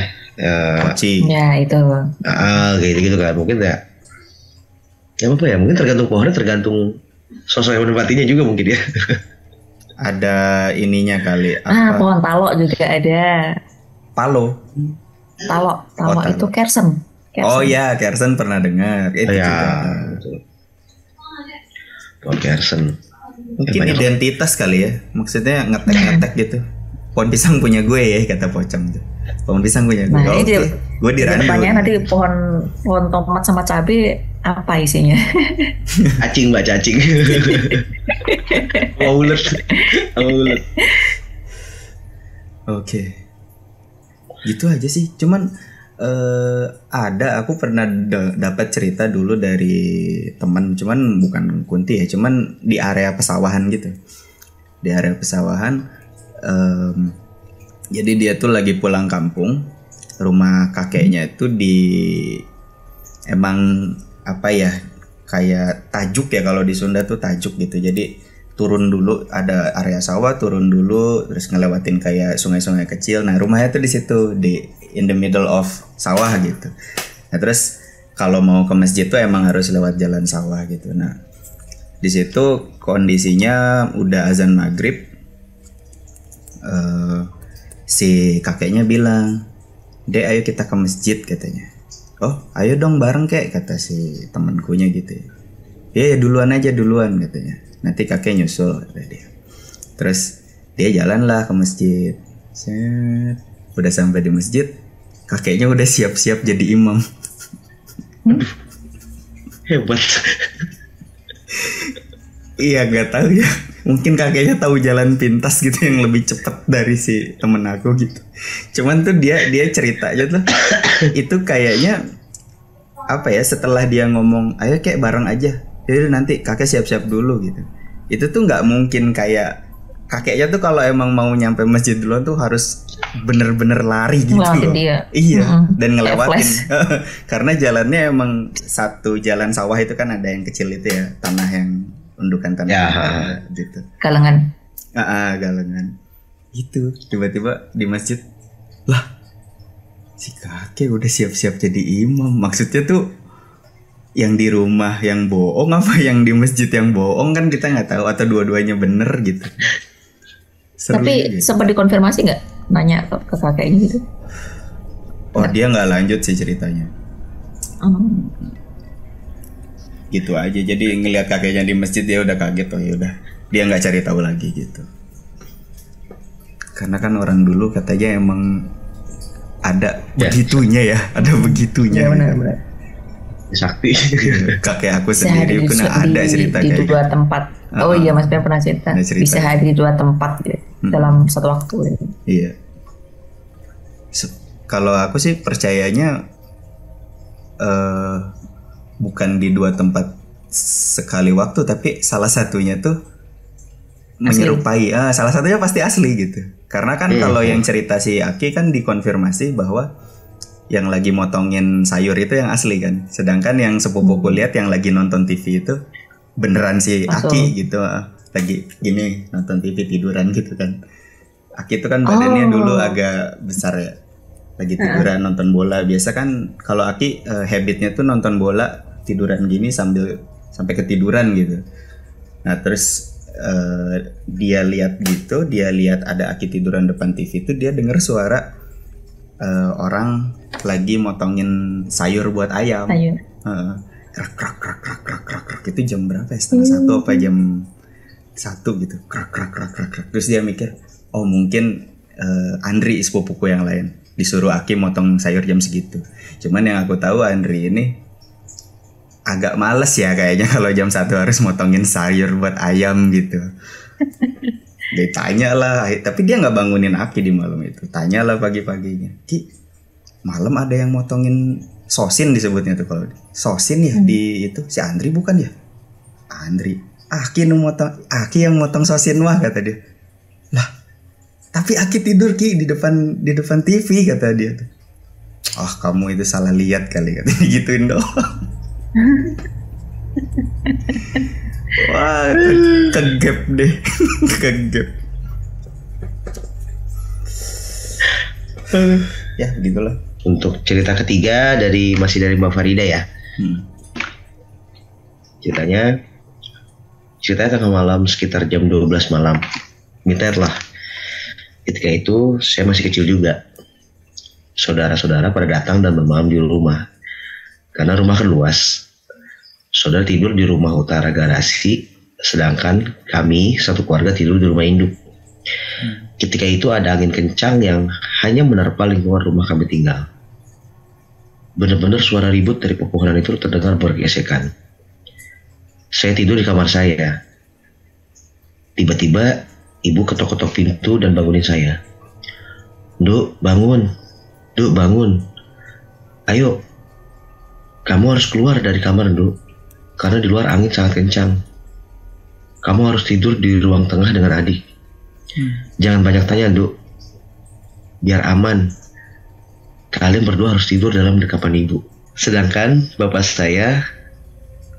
Poci. ya itu. Kayak gitu kan mungkin ya apa ya, mungkin tergantung pohonnya, tergantung sosok yang menempatinya juga mungkin ya. Ada ininya kali apa? Pohon talo juga ada. Palo. Talo Oh, talo. itu kersen. Oh ya, kersen pernah dengar. Itu Ya, juga. pohon kersen. Mungkin identitas kali ya. Maksudnya ngetek-ngetek gitu. Pohon pisang punya gue ya, kata Pocong tuh. Pohon pisang punya gue. Nah, ini Gue dirandu. pertanyaan nanti pohon tomat sama cabai apa isinya? Cacing mbak, cacing. Mau ulet. Oke. Gitu aja sih. Cuman aku pernah dapat cerita dulu dari teman, cuman bukan kunti ya, cuman di area pesawahan gitu. Di area pesawahan, jadi dia tuh lagi pulang kampung, rumah kakeknya itu emang apa ya, kayak tajuk ya, kalau di Sunda tuh tajuk gitu. Jadi turun dulu, ada area sawah, turun dulu, terus ngelewatin kayak sungai-sungai kecil. Nah rumahnya tuh di situ, in the middle of sawah gitu. Nah terus kalau mau ke masjid tuh emang harus lewat jalan sawah gitu. Nah di situ kondisinya udah azan maghrib. Si kakeknya bilang, "Dek, ayo kita ke masjid," katanya. "Oh ayo dong bareng kek," kata si temankunya gitu ya. "Ya duluan aja duluan," katanya. "Nanti kakek nyusul," kata dia. Terus dia jalanlah ke masjid. Set. Udah sampai di masjid, kakeknya udah siap-siap jadi imam. Hebat. Iya, nggak tahu ya. Mungkin kakeknya tahu jalan pintas gitu yang lebih cepat dari si temen aku gitu. Cuman tuh dia cerita aja tuh. Itu kayaknya apa ya, setelah dia ngomong, "Ayo kek bareng aja. Jadi nanti kakek siap-siap dulu," gitu. Itu tuh nggak mungkin kayak kakeknya tuh kalau emang mau nyampe masjid duluan tuh harus bener-bener lari gitu Ngelewatin loh. dia. Iya, dan ngelewatin. Flash. Karena jalannya emang satu jalan sawah itu kan ada yang kecil itu ya, tanah yang undukan tanah Ya. gitu. Galengan. Galengan. Itu tiba-tiba di masjid, lah si kakek udah siap-siap jadi imam. Maksudnya tuh yang di rumah yang bohong apa yang di masjid yang bohong, kan kita nggak tahu, atau dua-duanya bener gitu. Seru Tapi gitu. sempat dikonfirmasi nggak? Nanya ke kakeknya gitu? Oh dia nggak lanjut sih ceritanya. Gitu aja. Jadi ngelihat kakeknya di masjid dia udah kaget, oh ya udah, dia nggak cari tahu lagi gitu. Karena kan orang dulu katanya emang ada begitunya ya, ada begitunya. Ya benar-benar. Sakti. Kakek aku sendiri pun ada cerita di kayak dua gitu. tempat. Oh iya, Mas Ben pernah cerita. Bisa hadir di dua tempat gitu, dalam satu waktu. Iya. Kalau aku sih percayanya bukan di dua tempat sekali waktu, tapi salah satunya tuh menyerupai. Salah satunya pasti asli gitu. Karena kan kalau yang cerita si Aki kan dikonfirmasi bahwa yang lagi motongin sayur itu yang asli kan. Sedangkan yang sepupuku lihat yang lagi nonton TV itu beneran si Aki gitu. Lagi gini nonton TV tiduran gitu kan. Aki itu kan badannya dulu agak besar ya. Lagi tiduran nonton bola. Biasa kan kalau Aki habitnya tuh nonton bola tiduran gini sampai ketiduran gitu. Nah terus dia lihat gitu, dia lihat ada Aki tiduran depan TV itu, dia dengar suara orang lagi motongin sayur buat ayam. Krak krak krak krak krak krak krak. Itu jam berapa ya? 1:30 apa jam 1 gitu. Krak krak krak krak krak. Terus dia mikir, oh mungkin Andri sepupuku yang lain disuruh Aki motong sayur jam segitu. Cuman yang aku tahu Andri ini agak males ya kayaknya kalau jam 1 harus motongin sayur buat ayam gitu. Dia tanya lah, tapi dia nggak bangunin Aki di malam itu. Tanya lah pagi-paginya, "Ki, malam ada yang motongin sosin," disebutnya tuh kalau sosin ya di itu si Andri bukan ya? Andri, Aki yang motong sosin wah, kata dia. Lah, tapi Aki tidur Ki di depan TV, kata dia tuh. Oh, kamu itu salah lihat kali, katanya gituin doang. Wah, kegep deh. Kegep. Ya begitulah. Untuk cerita ketiga masih dari Mbak Farida ya. Ceritanya tengah malam sekitar jam 12 malam. Midnight lah. Ketika itu saya masih kecil juga. Saudara-saudara pada datang dan bermalam di rumah. Karena rumah kan luas. Saudara tidur di rumah utara garasi, sedangkan kami satu keluarga tidur di rumah induk. Ketika itu ada angin kencang yang hanya menerpa lingkungan rumah kami tinggal. Benar-benar suara ribut dari pepohonan itu terdengar bergesekan. Saya tidur di kamar saya. Tiba-tiba ibu ketok-ketok pintu dan bangunin saya. Duk, bangun. Duk, bangun. Ayo. Kamu harus keluar dari kamar, Duk. Karena di luar angin sangat kencang. Kamu harus tidur di ruang tengah dengan adik. Jangan banyak tanya, Duk. Biar aman. Kalian berdua harus tidur dalam dekapan ibu. Sedangkan bapak saya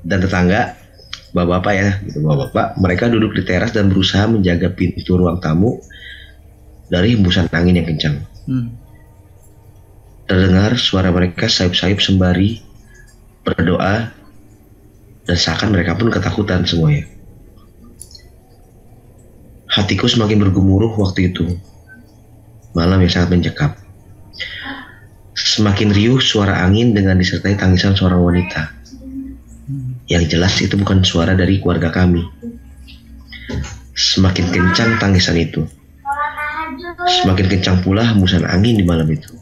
dan tetangga, bapak-bapak ya, gitu, bapak-bapak, mereka duduk di teras dan berusaha menjaga pintu ruang tamu dari hembusan angin yang kencang. Terdengar suara mereka sayup-sayup sembari berdoa, dan seakan mereka pun ketakutan semuanya. Hatiku semakin bergemuruh waktu itu. Malam yang sangat mencekam. Semakin riuh suara angin dengan disertai tangisan seorang wanita. Yang jelas itu bukan suara dari keluarga kami. Semakin kencang tangisan itu. Semakin kencang pula hembusan angin di malam itu.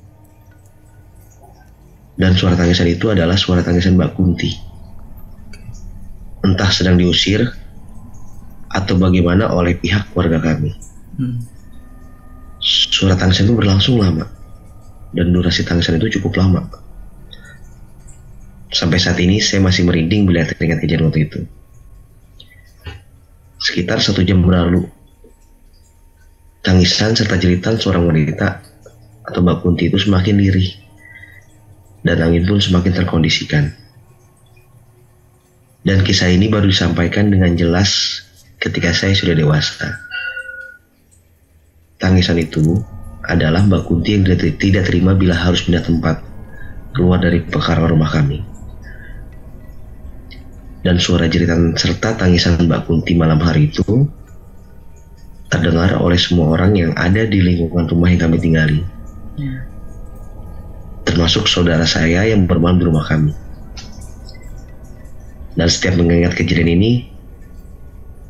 Dan suara tangisan itu adalah suara tangisan Mbak Kunti. Entah sedang diusir atau bagaimana oleh pihak keluarga kami. Suara tangisan itu berlangsung lama. Dan durasi tangisan itu cukup lama. Sampai saat ini saya masih merinding bila teringat kejadian waktu itu. Sekitar 1 jam berlalu. Tangisan serta jeritan seorang wanita atau Mbak Kunti itu semakin lirih. Dan angin pun semakin terkondisikan. Dan kisah ini baru disampaikan dengan jelas ketika saya sudah dewasa. Tangisan itu adalah Mbak Kunti yang tidak terima bila harus pindah tempat keluar dari pekarangan rumah kami. Dan suara jeritan serta tangisan Mbak Kunti malam hari itu terdengar oleh semua orang yang ada di lingkungan rumah yang kami tinggali. Termasuk saudara saya yang bermalam di rumah kami. Dan setiap mengingat kejadian ini,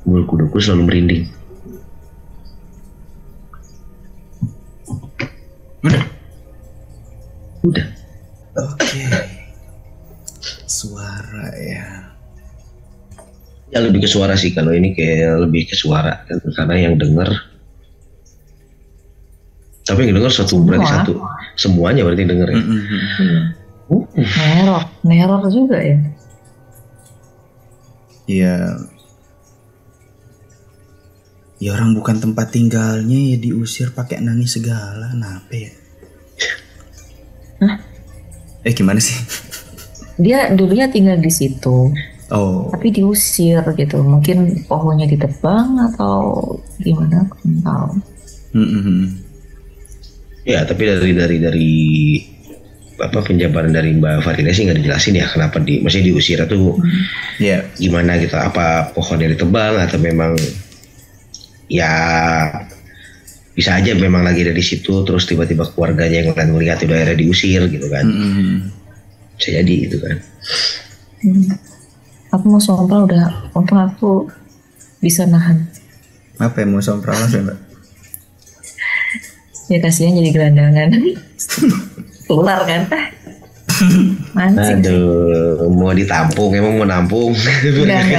bulu kuduku selalu merinding. Udah. Oke. Suara ya. Ya lebih ke suara sih, kalau ini kayak lebih ke suara karena yang dengar. Tapi yang dengar berarti satu. Semuanya berarti denger ya. Neror juga ya. Iya. Ya orang bukan tempat tinggalnya ya diusir pakai nangis segala, kenapa ya? Hah? Gimana sih? Dia dulunya tinggal di situ. Oh. Tapi diusir gitu. Mungkin pohonnya ditebang atau gimana? Aku nggak tahu. Ya, tapi dari penjabaran dari Mbak Farida sih nggak dijelasin ya kenapa masih diusir atau gimana gitu, apa pohonnya ditebang atau memang ya bisa aja memang lagi ada di situ terus tiba-tiba keluarganya yang melihat udah akhirnya diusir gitu kan. Bisa jadi gitu kan. Aku mau sompral untung aku bisa nahan. Apa yang mau sompral ya Mbak? Ya kasihan jadi gelandangan. Keluar kan? Mancing. Aduh, mau ditampung, emang mau nampung? Enggak.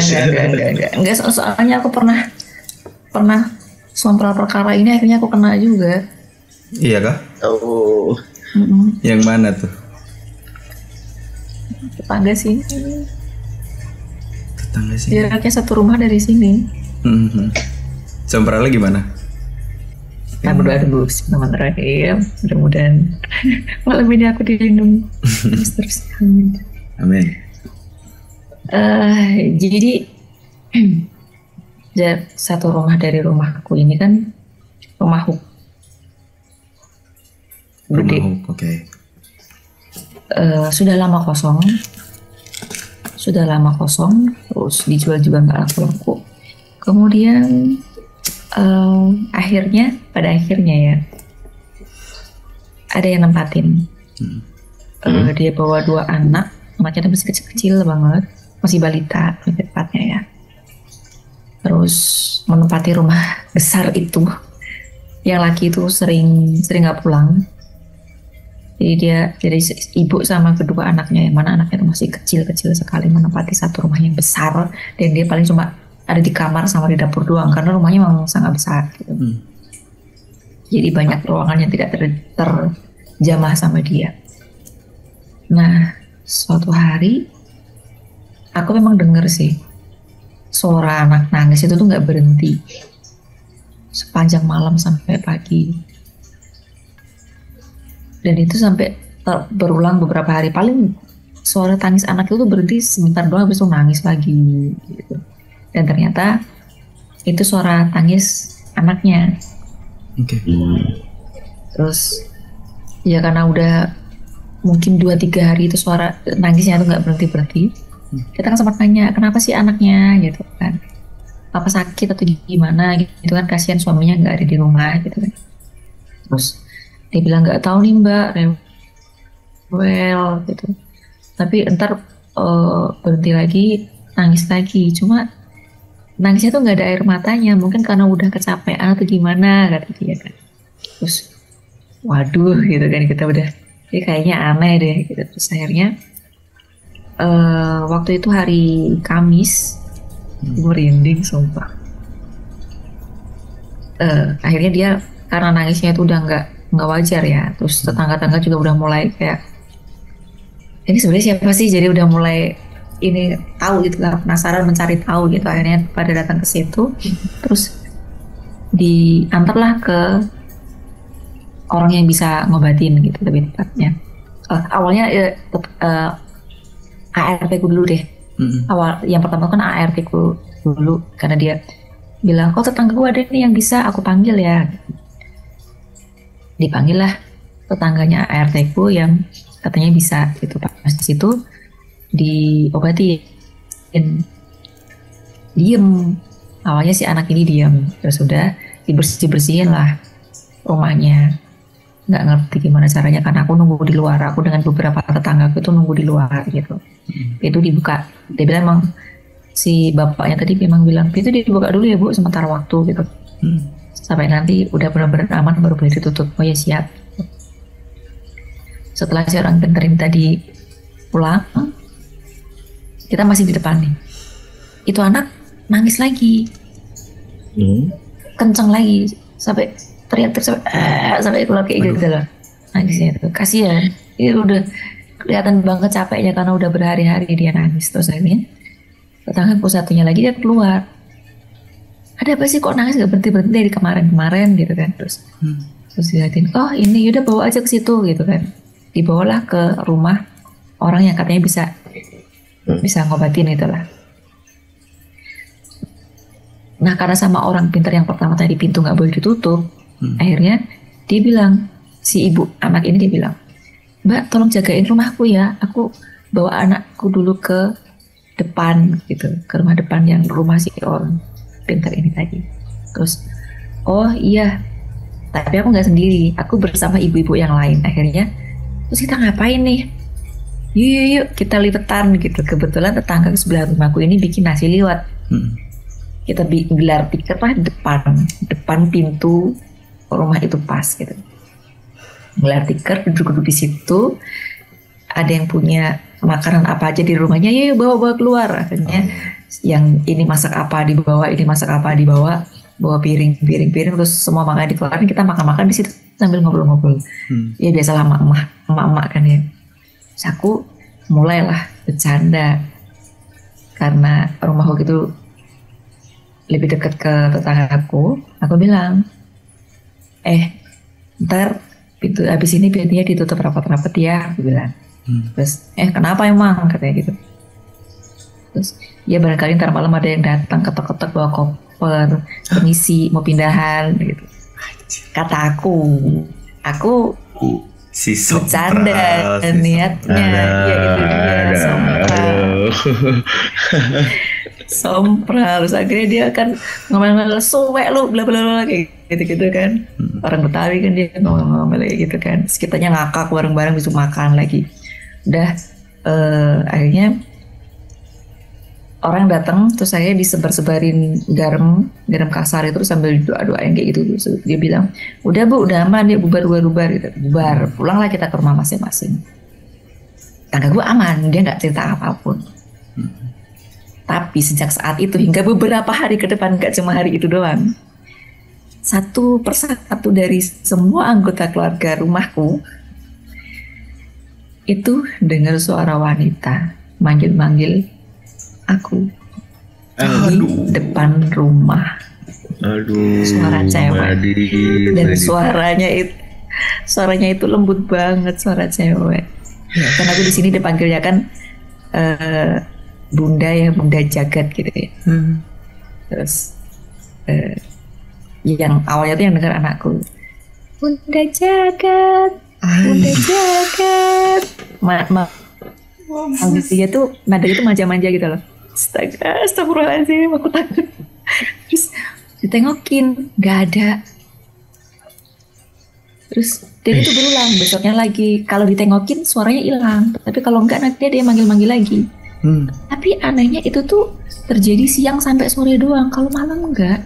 Soalnya aku pernah sompral perkara ini akhirnya aku kena juga. Iya kah? Oh. Yang mana tuh? Tetangga sih. Tetangga sini. Jaraknya satu rumah dari sini. Semprala gimana? Nah, berdoa dulu Bismillahirrahmanirrahim. Mudah-mudahan malam ini aku dilindungi. Terus amin. Amin. Jadi satu rumah dari rumahku ini kan rumah gede. Oke. Sudah lama kosong, terus dijual juga nggak laku-laku. Kemudian pada akhirnya ya ada yang nempatin. Dia bawa 2 anaknya masih kecil-kecil banget, masih balita lebih tepatnya ya. Terus menempati rumah besar itu. Yang laki itu sering nggak pulang. Jadi ibu sama kedua anaknya, yang mana anaknya itu masih kecil-kecil sekali, menempati satu rumah yang besar, dan dia paling cuma ada di kamar sama di dapur doang karena rumahnya memang sangat besar gitu. Jadi banyak ruangan yang tidak terjamah sama dia. Nah, suatu hari aku memang dengar sih suara anak nangis itu tuh nggak berhenti sepanjang malam sampai pagi. Dan itu sampai berulang beberapa hari. Paling suara tangis anak itu tuh berhenti sebentar doang, habis itu nangis lagi gitu. Dan ternyata itu suara tangis anaknya. Oke. Terus ya karena udah mungkin 2-3 hari itu suara nangisnya tuh nggak berhenti. Kita kan sempat nanya kenapa sih anaknya gitu kan, apa sakit atau gimana gitu kan, kasihan suaminya nggak ada di rumah gitu kan. Terus dia bilang nggak tahu nih mbak, rewel gitu, tapi entar berhenti lagi, nangis lagi, cuma nangisnya tuh nggak ada air matanya, mungkin karena udah kecapean atau gimana kata dia kan. Terus waduh gitu kan, kita udah ini kayaknya aneh deh gitu. Terus akhirnya waktu itu hari Kamis, gue merinding sumpah. Akhirnya dia karena nangisnya itu udah nggak wajar ya, terus tetangga-tetangga juga udah mulai kayak ini sebenarnya siapa sih, jadi udah mulai ini tahu gitu lah, penasaran mencari tahu gitu. Akhirnya pada datang ke situ, terus diantarlah ke orang yang bisa ngobatin gitu lebih tepatnya. Awalnya ART ku dulu deh. Awal yang pertama kan ART ku dulu karena dia bilang kok tetangga gue ada nih yang bisa, aku panggil ya. Dipanggil lah tetangganya ART ku yang katanya bisa gitu. Pas di situ diobatin, diem. Awalnya si anak ini diem, terus udah dibersihin lah rumahnya. Nggak ngerti gimana caranya karena aku nunggu di luar, aku dengan beberapa tetanggaku itu nunggu di luar gitu. Itu dibuka, dia bilang emang si bapaknya tadi memang bilang itu dibuka dulu ya bu sementara waktu gitu, sampai nanti udah benar-benar aman baru boleh ditutup. Oh ya siap. Setelah si orang pintar ini tadi pulang, kita masih di depan nih, itu anak nangis lagi, kenceng lagi sampai teriak-teriak sampai keluar kayak gitu loh nangisnya itu. Kasihan, itu udah kelihatan banget capeknya karena udah berhari-hari dia nangis. Terus akhirnya tetanggaku satunya lagi dia keluar, ada apa sih kok nangis gak berhenti dari kemarin gitu kan. Terus dilihatin, oh ini yaudah bawa aja ke situ gitu kan. Dibawalah ke rumah orang yang katanya bisa ngobatin itulah. Nah karena sama orang pintar yang pertama tadi pintu gak boleh ditutup, akhirnya dia bilang, si ibu anak ini dia bilang, mbak tolong jagain rumahku ya, aku bawa anakku dulu ke depan gitu, ke rumah depan yang rumah si orang pintar ini tadi. Terus oh iya, tapi aku nggak sendiri, aku bersama ibu-ibu yang lain. Akhirnya terus kita ngapain nih, yuk kita lipetan gitu. Kebetulan tetangga sebelah rumahku ini bikin nasi liwet. Kita gelar tiket lah depan pintu rumah itu pas gitu. Gelar tikar, duduk-duduk di situ. Ada yang punya makanan apa aja di rumahnya, yuk bawa keluar. Akhirnya yang ini masak apa dibawa, ini masak apa dibawa, bawa piring, terus semua makan dikeluarin, kita makan di situ sambil ngobrol-ngobrol. Ya biasalah emak-emak kan ya. Terus aku mulailah bercanda. karena rumahku itu lebih dekat ke tetanggaku, aku bilang, ntar pintu abis ini pintunya ditutup rapat-rapat ya, aku bilang. Terus kenapa emang, katanya gitu. Terus ya barangkali ntar malam ada yang datang ketok-ketok bawa koper, permisi mau pindahan gitu. Kata aku si bercanda niatnya, ya itu dia sompral. Terus akhirnya dia kan ngomel-ngomel suwek lu bla bla bla kayak gitu kan. Orang Betawi kan dia ngomel-ngomel kayak gitu kan. Sekitarnya ngakak bareng-bareng bisa makan lagi. Udah akhirnya orang datang, terus saya disebar-sebarin garam kasar itu sambil doa-doain kayak gitu. Terus dia bilang, udah bu, udah aman, dia bubar gitu. Bubar, pulanglah kita ke rumah masing-masing. Tangga gue aman, dia nggak cerita apapun. Tapi sejak saat itu hingga beberapa hari ke depan, nggak cuma hari itu doang, satu persatu dari semua anggota keluarga rumahku itu dengar suara wanita manggil-manggil aku di depan rumah. Suara cewek. Dan suaranya itu lembut banget, suara cewek. Karena aku di sini dipanggilnya kan Bunda ya, Bunda Jagat gitu ya. Terus yang awalnya tuh yang dengar anakku, Bunda Jagat, Bunda Jagat. Dia tuh nadanya tuh manja-manja gitu loh. Astagfirullahaladzim, aku takut. Terus ditengokin, gak ada. Terus dia itu berulang, besoknya lagi. Kalau ditengokin suaranya hilang, tapi kalau enggak nanti dia manggil-manggil lagi. Tapi anehnya itu tuh terjadi siang sampai sore doang. Kalau malam enggak.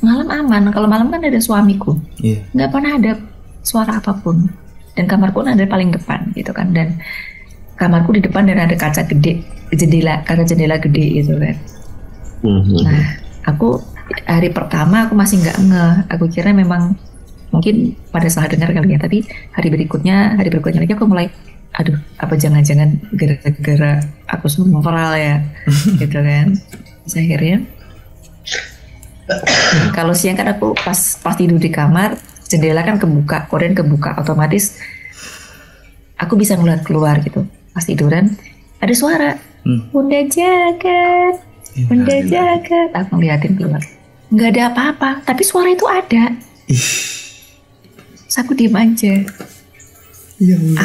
Malam aman. Kalau malam kan ada suamiku, nggak pernah ada suara apapun. Dan kamarku ada paling depan gitu kan. Dan kamarku di depan dan ada kaca gede, kaca jendela gede gitu kan. Nah, aku hari pertama aku masih nggak ngeh. Aku kira memang mungkin pada salah dengar kali ya. Tapi hari berikutnya lagi aku mulai, aduh, apa jangan-jangan gara-gara aku sumpral ya, gitu kan. Terus akhirnya kalau siang kan aku pas tidur di kamar, jendela kan kebuka, korden kebuka, otomatis aku bisa ngeliat keluar gitu. Pas tiduran ada suara, Bunda Jagat, Bunda Jagat. Aku ngeliatin keluar, nggak ada apa-apa, tapi suara itu ada. Terus aku diem aja.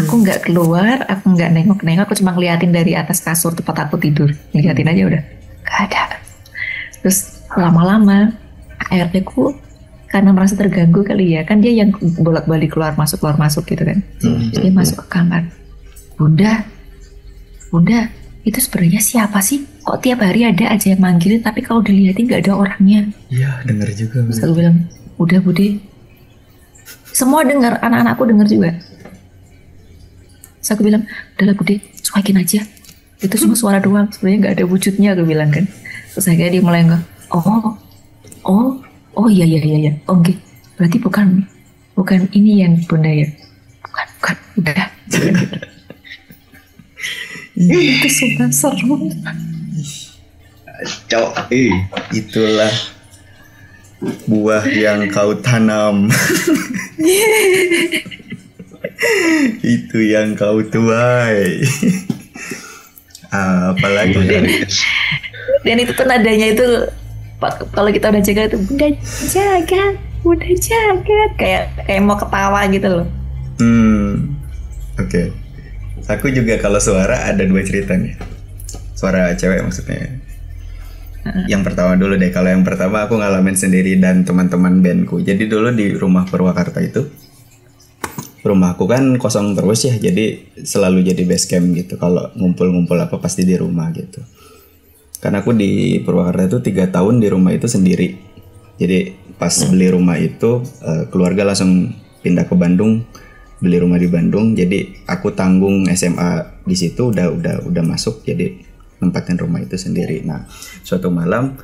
Aku nggak keluar, aku nggak nengok, aku cuma ngeliatin dari atas kasur tempat aku tidur, ngeliatin aja udah, nggak ada. Terus lama-lama ART-ku karena merasa terganggu kali ya, kan dia yang bolak-balik keluar masuk gitu kan. Terus dia masuk ke kamar, Bunda, itu sebenarnya siapa sih? Kok tiap hari ada aja yang manggilin, tapi kalau dilihatin nggak ada orangnya. Iya, dengar juga. Terus aku bilang, udah Bude. Semua dengar, anak-anakku dengar juga. Terus aku bilang, udahlah Bude, cuekin aja. Itu cuma suara doang, sebenarnya nggak ada wujudnya, aku bilang kan. Terus akhirnya dia mulai nggak, oh iya, oke. Berarti bukan ini yang Bunda ya. Bukan, udah. Itu sudah seru. Itulah buah yang kau tanam. Itu yang kau tuai. Apalagi dan itu tuh nadanya itu kalau kita udah jaga itu Bunda Jagat kayak mau ketawa gitu loh. Oke. Aku juga kalau suara ada dua cerita nih. Suara cewek maksudnya. Yang pertama dulu deh. Kalau yang pertama aku ngalamin sendiri dan teman-teman bandku. Jadi dulu di rumah Purwakarta itu, rumahku kan kosong terus ya. Jadi selalu jadi base camp gitu. Kalau ngumpul-ngumpul apa pasti di rumah gitu. Karena aku di Purwakarta itu 3 tahun di rumah itu sendiri. Jadi pas beli rumah itu keluarga langsung pindah ke Bandung. Beli rumah di Bandung, jadi aku tanggung SMA di situ udah masuk, jadi nempatin rumah itu sendiri. Nah, suatu malam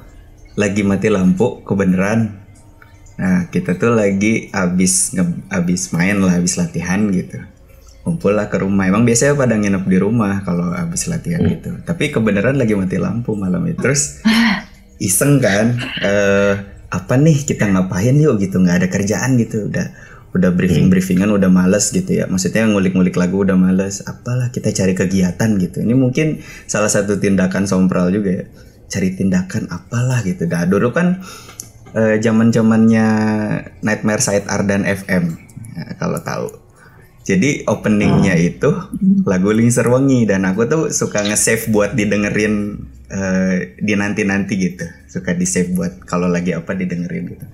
lagi mati lampu kebeneran. Nah, kita tuh lagi abis main lah, abis latihan gitu. kumpul lah ke rumah. Emang biasanya pada nginep di rumah kalau habis latihan gitu. Tapi kebenaran lagi mati lampu malam itu. Terus iseng kan, apa nih kita ngapain yuk gitu, nggak ada kerjaan gitu, udah briefingan udah males gitu ya, maksudnya ngulik-ngulik lagu udah males, apalah kita cari kegiatan gitu. Ini mungkin salah satu tindakan sompral juga ya, cari tindakan apalah gitu. Nah dulu kan zaman-zamannya Nightmare Side Ardan FM ya, kalau tahu. Jadi openingnya itu lagu Lingser Wengi, dan aku tuh suka nge-save buat didengerin di nanti-nanti gitu. Suka di-save buat kalau lagi apa didengerin gitu.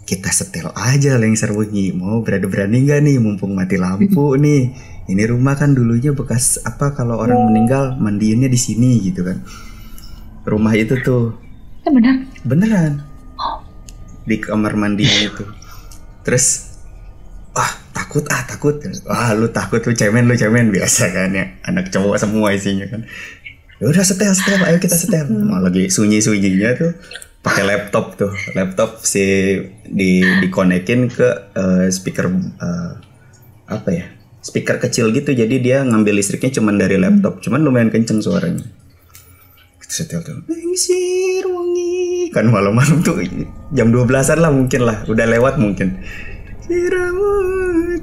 Kita setel aja Lingser Wengi, mau berani nggak nih mumpung mati lampu nih. Ini rumah kan dulunya bekas apa, kalau orang meninggal mandiinnya di sini gitu kan. Rumah itu tuh. Beneran. Di kamar mandinya itu. Terus takut. Lu takut, lu cemen biasa kan ya. Anak cowok semua isinya kan. Ya udah setel, ayo kita setel. Mau lagi sunyi-sunyinya tuh pakai laptop dikonekin ke speaker apa ya? Speaker kecil gitu. Jadi dia ngambil listriknya cuman dari laptop. Cuman lumayan kenceng suaranya. Kita setel tuh. Lingser Wengi. Kan malam-malam tuh jam 12-an lah mungkin lah. Udah lewat mungkin.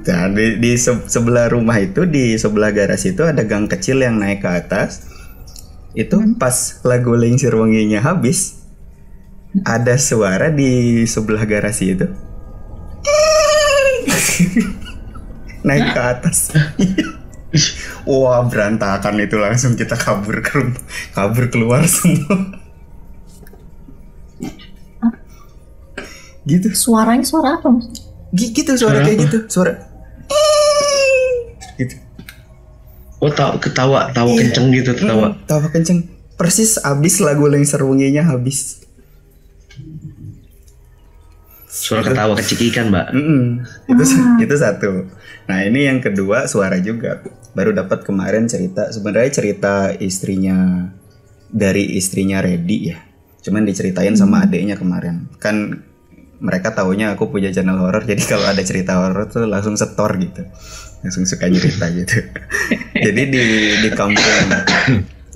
Nah, di sebelah rumah itu, di sebelah garasi itu ada gang kecil yang naik ke atas. Itu pas lagu Lingser Wenginya habis, ada suara di sebelah garasi itu naik ke atas. Wah berantakan itu, langsung kita kabur keluar semua. Gitu. Suaranya suara apa? Gitu suara kayak gitu, suara gitu. Oh ketawa kenceng gitu, tawa kenceng. Persis abis lagu Lingser Wenginya habis. Suara ketawa kecikikan, Mbak. Itu satu. Nah ini yang kedua suara juga. Baru dapat kemarin cerita. Sebenarnya cerita dari istrinya Reddy ya. Cuman diceritain sama adeknya kemarin. Kan mereka taunya aku punya channel horor, jadi kalau ada cerita horor tuh langsung setor gitu, langsung suka cerita gitu. Jadi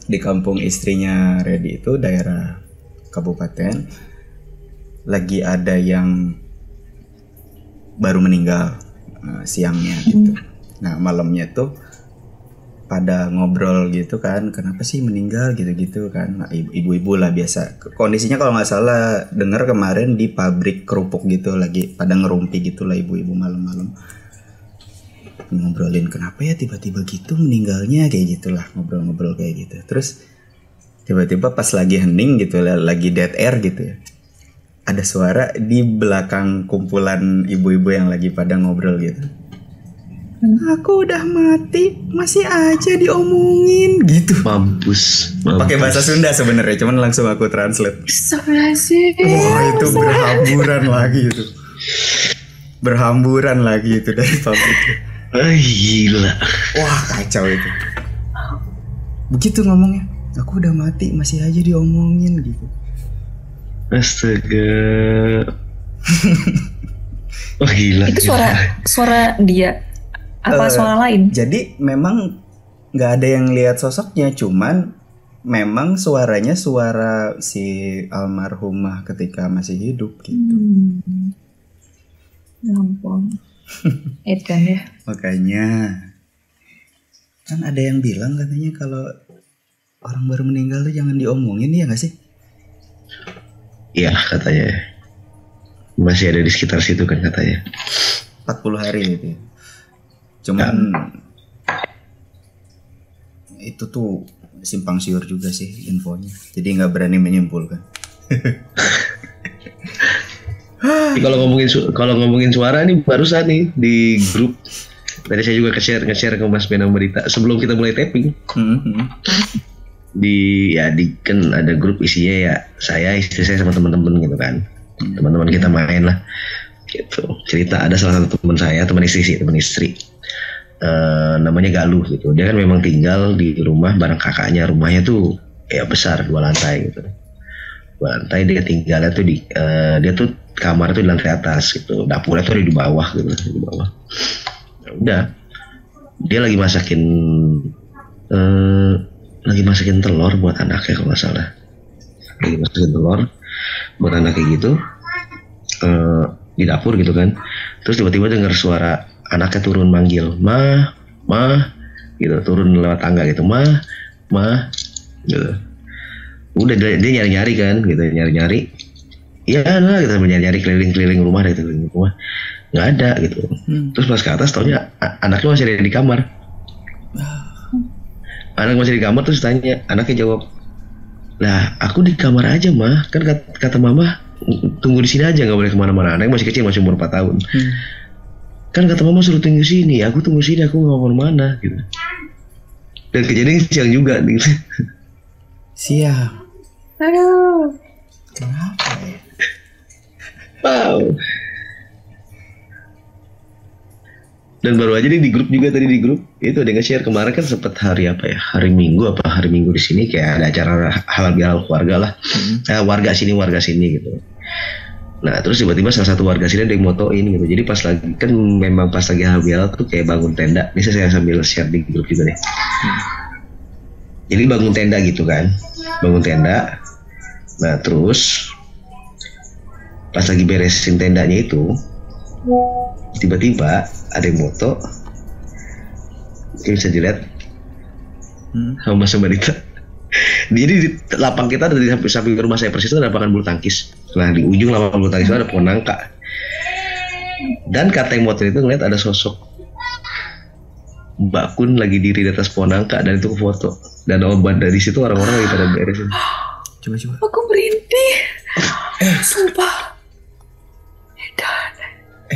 di kampung istrinya Reddy itu daerah kabupaten, lagi ada yang baru meninggal siangnya gitu. Nah malamnya tuh pada ngobrol gitu kan, kenapa sih meninggal gitu-gitu kan. Nah, ibu-ibu lah biasa. Kondisinya kalau nggak salah dengar kemarin di pabrik kerupuk gitu, lagi pada ngerumpi gitu lah ibu-ibu malam-malam. Ngobrolin kenapa ya tiba-tiba gitu meninggalnya, kayak gitulah, ngobrol-ngobrol kayak gitu. Terus tiba-tiba pas lagi hening gitu, lagi dead air gitu ya, ada suara di belakang kumpulan ibu-ibu yang lagi pada ngobrol gitu. Aku udah mati, masih aja diomongin gitu. Mampus. Pakai bahasa Sunda sebenarnya, cuman langsung aku translate. Wah itu berhamburan lagi itu dari pabrik itu. Gila. Wah kacau itu. Begitu ngomongnya, aku udah mati, masih aja diomongin gitu. Astaga. Wah gila. Itu suara dia. Apa suara lain? Jadi memang nggak ada yang lihat sosoknya, cuman memang suaranya suara si almarhumah ketika masih hidup gitu. Ya ampun. Edan ya. Makanya kan ada yang bilang katanya kalau orang baru meninggal tuh jangan diomongin, ya nggak sih? Iya katanya. Masih ada di sekitar situ kan katanya. 40 hari gitu ya. Cuman itu tuh simpang siur juga sih infonya, jadi nggak berani menyimpulkan. Kalau ngomongin suara nih barusan nih di grup, tadi saya juga nge-share ke Mas Bena Berita sebelum kita mulai tapping. Di kan ada grup isinya ya saya, istri saya sama teman-teman gitu kan. Teman-teman kita main lah gitu. Cerita ada salah satu teman saya, teman istri. Namanya Galuh gitu. Dia kan memang tinggal di rumah bareng kakaknya. Rumahnya tuh ya besar, 2 lantai gitu. 2 lantai, dia tinggalnya tuh dia tuh kamar tuh di lantai atas gitu. Dapurnya tuh di bawah gitu, di bawah. Ya udah. dia lagi masakin telur buat anaknya kalau nggak salah, lagi masakin telur buat anaknya gitu, di dapur gitu kan. Terus tiba-tiba dengar suara anaknya turun manggil mah gitu, turun lewat tangga gitu, mah gitu. Udah dia nyari-nyari kan gitu, nyari-nyari iya nah kita nyari-nyari keliling-keliling rumah gitu, keliling rumah nggak ada gitu. Terus pas ke atas taunya anaknya masih ada di kamar. Anak masih di kamar, terus tanya, anaknya jawab, lah aku di kamar aja mah, kan kata mama tunggu di sini aja, nggak boleh kemana-mana. Anaknya masih kecil, masih umur 4 tahun. Kan kata mama suruh tunggu sini, aku tunggu sini, aku nggak mau kemana gitu. Dan kejadian siang juga nih. Siang. Aduh. Kenapa ya? Wow. Dan baru aja nih di grup juga, tadi di grup itu ada yang nge-share kemarin kan sempet hari apa ya, hari Minggu di sini kayak ada acara halal bihalal keluarga lah, warga sini gitu. Nah terus tiba-tiba salah satu warga sini ada yang motoin gitu. Jadi pas lagi kan memang pas lagi halal bihalal tuh kayak bangun tenda. Ini saya sambil share di grup juga nih. Jadi bangun tenda gitu kan, bangun tenda. Nah terus pas lagi beresin tendanya itu, tiba-tiba ada yang moto, mungkin bisa dilihat sama Mas Barita. Jadi di lapang kita ada di samping rumah saya persis itu ada lapangan bulu tangkis. Nah di ujung lapangan bulu tangkis itu ada pohon nangka. Dan kata yang moto itu ngeliat ada sosok Mbak Kun lagi diri di atas pohon nangka dan itu foto. Dan dari situ orang-orang lagi pada beresin. Coba. Aku merintih. Sumpah.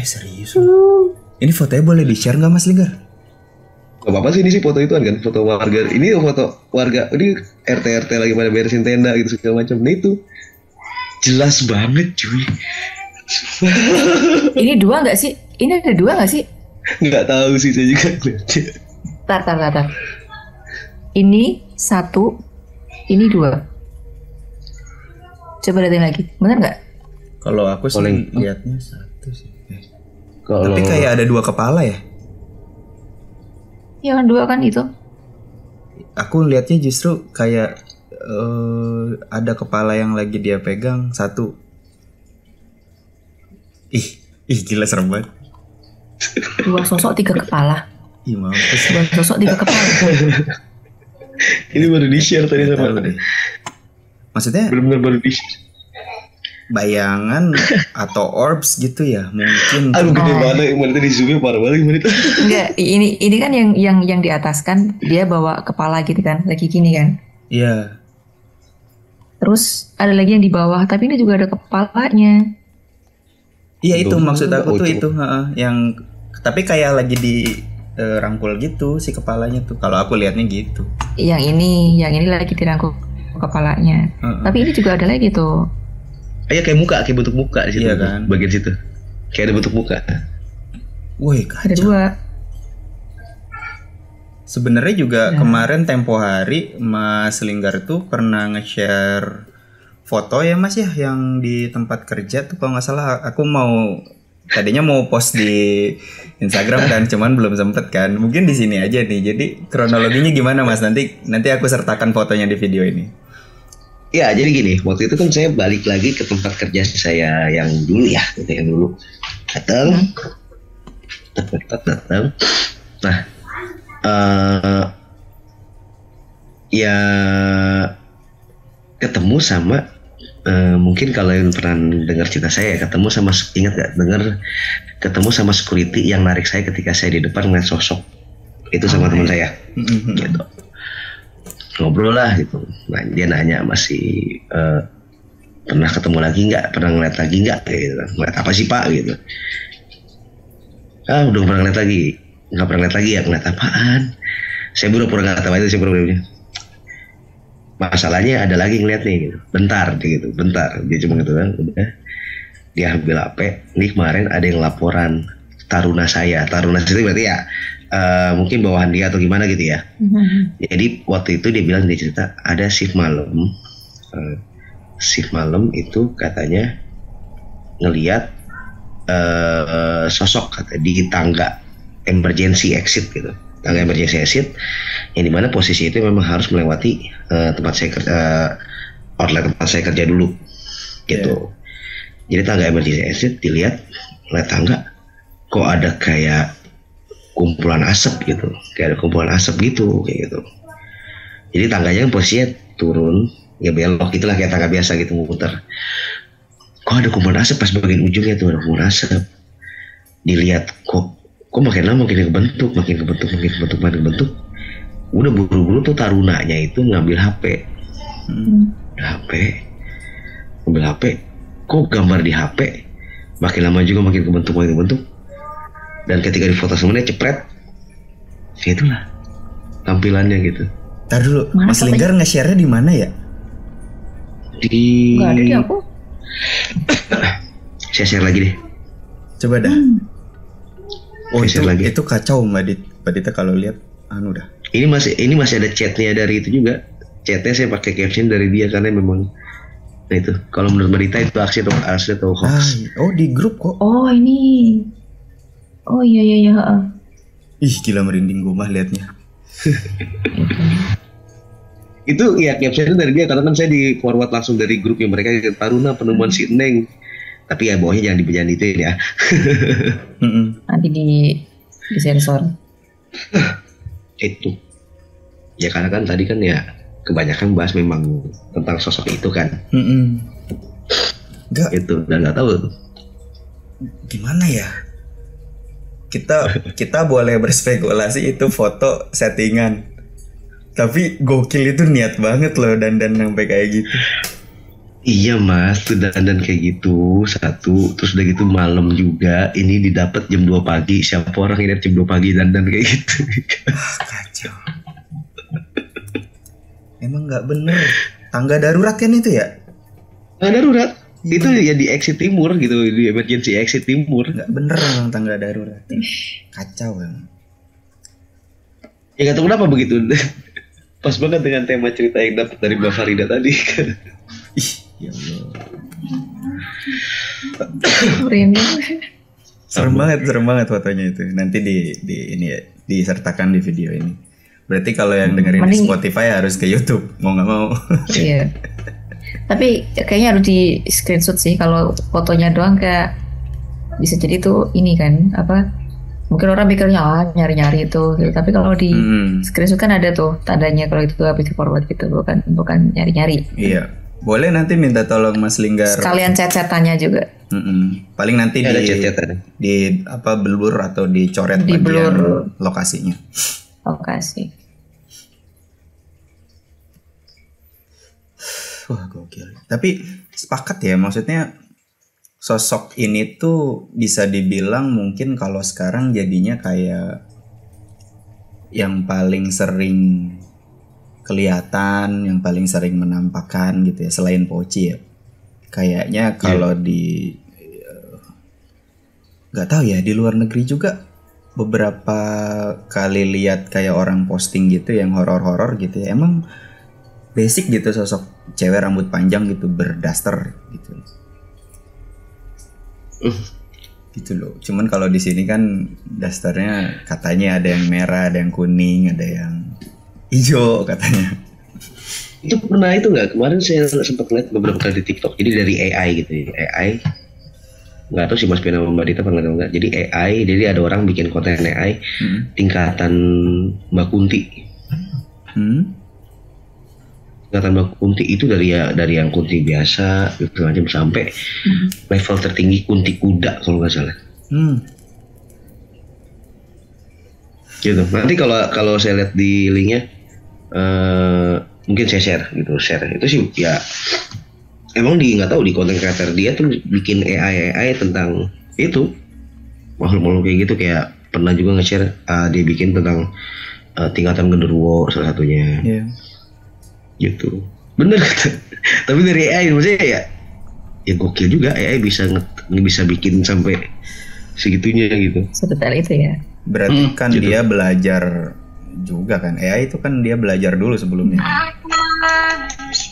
Serius? Ini fotonya boleh di-share nggak Mas Linggar? Gak apa-apa sih, ini sih foto itu kan foto warga. Ini foto warga, ini RT lagi pada beresin tenda gitu segala macam. Nah itu jelas banget cuy. Ini 2 nggak sih? Ini ada 2 nggak sih? Nggak tahu sih saya juga. Tar. Ini 1, ini 2. Coba lihatin lagi, benar nggak? Kalau aku sih lihatnya 1 sih. Kalau tapi kayak ada 2 kepala ya? Ya kan 2 kan itu. Aku lihatnya justru kayak ada kepala yang lagi dia pegang 1. Ih gila serem banget. 2 sosok 3 kepala. Ih mampus. 2 sosok 3 kepala. Ini baru di-share tadi sama deh. Maksudnya benar-benar baru di-share. Bayangan atau orbs gitu ya mungkin. Aduh gede banget yang mana di zoomnya parah banget gimana itu. Enggak, ini kan yang di atas kan dia bawa kepala gitu kan, lagi gini kan. Iya. Terus ada lagi yang di bawah, tapi ini juga ada kepalanya. Iya itu maksud aku tuh itu, yang tapi kayak lagi di rangkul gitu si kepalanya tuh. Kalau aku lihatnya gitu. Yang ini lagi dirangkul kepalanya. Tapi ini juga ada lagi tuh. Kayak muka, kayak bentuk muka di situ. Iya kan? Bagian situ. Kayak ada bentuk muka. Woi, kacau. Ada 2. Sebenarnya juga kemarin tempo hari Mas Linggar tuh pernah nge-share foto ya Mas ya yang di tempat kerja tuh kalau nggak salah. Aku tadinya mau post di Instagram dan cuman belum sempet kan. Mungkin di sini aja nih. Jadi kronologinya gimana Mas? Nanti aku sertakan fotonya di video ini. Ya jadi gini, waktu itu kan saya balik lagi ke tempat kerja saya yang dulu ya, gitu yang dulu datang. Nah, ya ketemu sama mungkin kalau yang pernah dengar cerita saya, ketemu sama ketemu sama security yang narik saya ketika saya di depan ngeliat sosok itu sama teman saya, gitu. Ngobrol lah gitu. Nah, dia nanya masih pernah ketemu lagi nggak, pernah ngeliat lagi nggak, gitu. Ngeliat apa sih Pak gitu. Udah pernah ngeliat lagi, nggak pernah ngeliat lagi ya, ngeliat apaan? Saya pura-pura nggak tahu itu, saya pura-pura. Masalahnya ada lagi ngeliat nih, gitu. Bentar. Dia cuma gitu kan, udah. Dia ambil HP. Ini kemarin ada yang laporan taruna saya. Taruna itu berarti ya mungkin bawahan dia atau gimana gitu ya. Jadi waktu itu dia bilang, dia cerita ada shift malam. Shift malam itu katanya ngelihat sosok kata di tangga emergency exit gitu. Tangga emergency exit yang dimana posisi itu memang harus melewati tempat saya outlet tempat saya kerja dulu gitu. Jadi tangga emergency exit dilihat oleh tangga kok ada kayak kumpulan asap gitu, kayak ada kumpulan asap gitu kayak gitu. Jadi tangganya posisinya turun ya belok gitulah kayak tangga biasa gitu muter. Kok ada kumpulan asap pas bagian ujungnya tuh ada kumpulan asap. Dilihat kok makin lama makin kebentuk. Udah buru-buru tuh tarunanya itu ngambil HP. Ngambil HP. Kok gambar di HP makin lama juga makin kebentuk. Dan ketika difoto semuanya cepret, ya itulah tampilannya gitu. Ntar dulu, Mas Linggar nge-share-nya di mana ya? Nggak ada di aku. Saya share lagi deh. Coba dah. Oh Share lagi. Itu kacau Mbak Dita kalau lihat dah. Ini masih ada chatnya dari itu juga. Chatnya saya pakai caption dari dia karena memang nah itu. Kalau menurut Mbak Dita itu asli atau hoax. Di grup kok. Oh ini. Oh iya. Ih gila merinding gue mah liatnya. Itu ya captionnya dari dia karena kan saya di forward langsung dari grup yang mereka Taruna penemuan si Neng. Tapi ya bawahnya jangan dituin ya. Nanti di sensor. Itu. Ya karena kan tadi kan ya kebanyakan bahas memang tentang sosok itu kan. Enggak. Itu dan nggak tahu gimana ya. Kita boleh berspekulasi itu foto settingan. Tapi gokil itu niat banget loh dandan sampai kayak gitu. Iya mas, tuh dandan kayak gitu satu, terus udah gitu malam juga. Ini didapat jam 2 pagi. Siapa orang ini jam 2 pagi dandan kayak gitu? Kacau. Emang nggak bener. Tangga darurat kan itu ya? Tangga darurat. Itu ya di exit timur gitu, di emergency exit timur. Nggak bener emang tangga darurat. Kacau emang. Ya nggak tahu kenapa begitu. Pas banget dengan tema cerita yang dapat dari Mbak Farida tadi. Ih, ya Allah. Serem banget fotonya itu. Nanti di ini ya, disertakan di video ini. Berarti kalau yang dengerin di Spotify harus ke YouTube, mau nggak mau. Iya. Tapi kayaknya harus di screenshot sih. Kalau fotonya doang kayak bisa jadi tuh ini kan apa? Mungkin orang pikirnya nyari-nyari itu gitu. Tapi kalau di screenshot kan ada tuh tandanya kalau itu habis di forward gitu, bukan nyari-nyari. Iya. Boleh nanti minta tolong Mas Linggar. Sekalian chat-chatannya juga. Paling nanti di apa blur atau dicoret di bagian blur lokasinya. Lokasi. Wah gokil. Tapi sepakat ya, maksudnya sosok ini tuh bisa dibilang mungkin kalau sekarang jadinya kayak yang paling sering kelihatan, yang paling sering menampakkan gitu ya, selain Poci ya. Kayaknya kalau di nggak tahu ya, di luar negeri juga beberapa kali lihat kayak orang posting gitu yang horor-horor gitu ya. Emang basic gitu sosok cewek rambut panjang gitu berdaster gitu. Gitu loh. Cuman kalau di sini kan dasternya katanya ada yang merah, ada yang kuning, ada yang hijau katanya. Itu pernah itu nggak? Kemarin saya sempat lihat beberapa kali di TikTok. Jadi dari AI gitu ya. AI nggak tahu sih Mas Pina Mbak Dita pernah nggak? Jadi AI, jadi ada orang bikin konten AI tingkatan Mbak Kunti. Tingkatan Mbak Kunti itu dari yang Kunti biasa gitu macam sampai level tertinggi Kunti kuda kalau nggak salah. Gitu. Nanti kalau saya lihat di linknya mungkin saya share itu sih ya. Emang nggak tahu di konten creator dia tuh bikin AI tentang itu makhluk-makhluk kayak gitu, kayak pernah juga nge-share dia bikin tentang tingkatan genderuwo salah satunya. Gitu bener. Tapi dari AI maksudnya ya gokil juga, AI bisa bikin sampai segitunya gitu. Sedetail itu ya. Berarti kan gitu. Dia belajar juga kan, AI itu kan dia belajar dulu sebelumnya.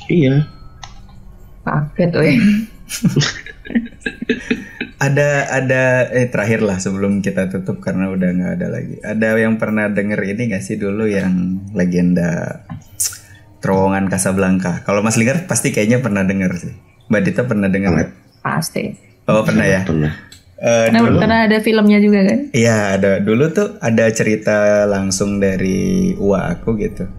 Iya. Paket weh. Ada terakhir lah sebelum kita tutup karena udah nggak ada lagi. Ada yang pernah denger ini nggak sih dulu yang legenda terowongan Casablanca? Kalau Mas Linggar pasti kayaknya pernah denger sih. Mbak Dita pernah denger nggak? Pasti. Oh pernah ya. Pernah. Karena ada filmnya juga kan? Iya ada. Dulu tuh ada cerita langsung dari uwa aku gitu.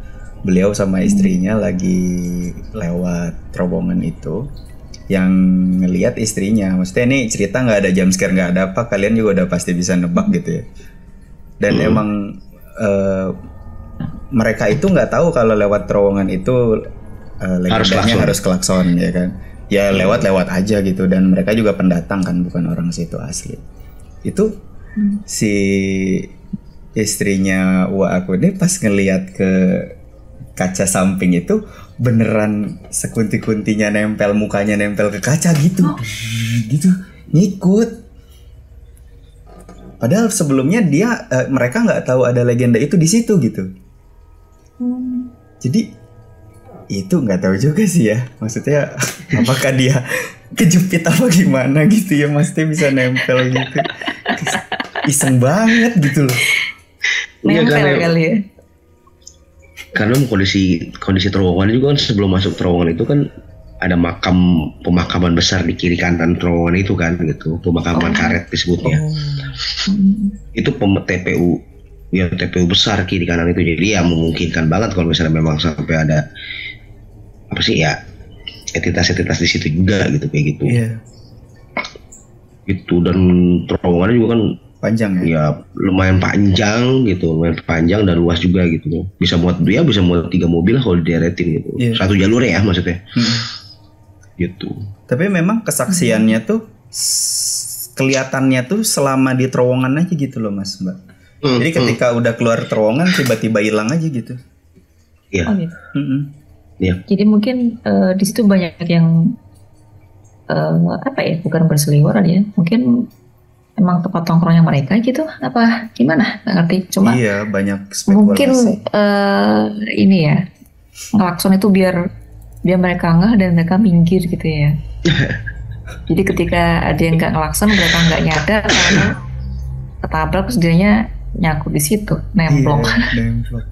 Beliau sama istrinya lagi lewat terowongan itu. Yang ngelihat istrinya, maksudnya ini cerita nggak ada jump scare, nggak ada apa, kalian juga udah pasti bisa nebak gitu ya. Dan emang mereka itu nggak tahu kalau lewat terowongan itu legendanya harus klakson ya kan. Ya lewat aja gitu, dan mereka juga pendatang kan, bukan orang situ asli. Itu si istrinya uwa aku ini pas ngelihat ke kaca samping itu beneran sekunti-kuntinya nempel, mukanya nempel ke kaca gitu. Gitu ngikut. Padahal sebelumnya mereka nggak tahu ada legenda itu di situ gitu. Jadi itu nggak tahu juga sih ya. Maksudnya apakah dia kejepit apa gimana gitu ya, maksudnya bisa nempel gitu. Iseng banget gitu loh. Nempel kali ya. Karena kondisi terowongan juga kan, sebelum masuk terowongan itu kan ada pemakaman besar di kiri kanan terowongan itu kan gitu, pemakaman karet disebutnya. Itu TPU ya, TPU besar kiri kanan itu, jadi ya memungkinkan banget kalau misalnya memang sampai ada apa sih ya entitas-entitas di situ juga gitu, kayak gitu. Itu dan terowongannya juga kan panjang ya? Ya lumayan panjang gitu, lumayan panjang dan luas juga gitu. Bisa muat 3 mobil kalau dideretin gitu. Satu jalur ya maksudnya. Gitu. Tapi memang kesaksiannya tuh kelihatannya tuh selama di terowongan aja gitu loh Mas, Mbak. Jadi ketika udah keluar terowongan tiba-tiba hilang aja gitu. Iya. Oh, gitu. Iya. Jadi mungkin di situ banyak yang apa ya, bukan berseliweran ya. Mungkin emang tempat tongkrongnya mereka gitu, apa gimana? Nggak ngerti. Cuma iya, banyak spekulasi. Mungkin ini ya, ngelakson itu biar mereka ngeh dan mereka minggir gitu ya. Jadi ketika ada yang nggak ngelakson, mereka nggak nyadar karena ketabrak, terus dianya nyangkut di situ, nemplok. Iya, nemplok.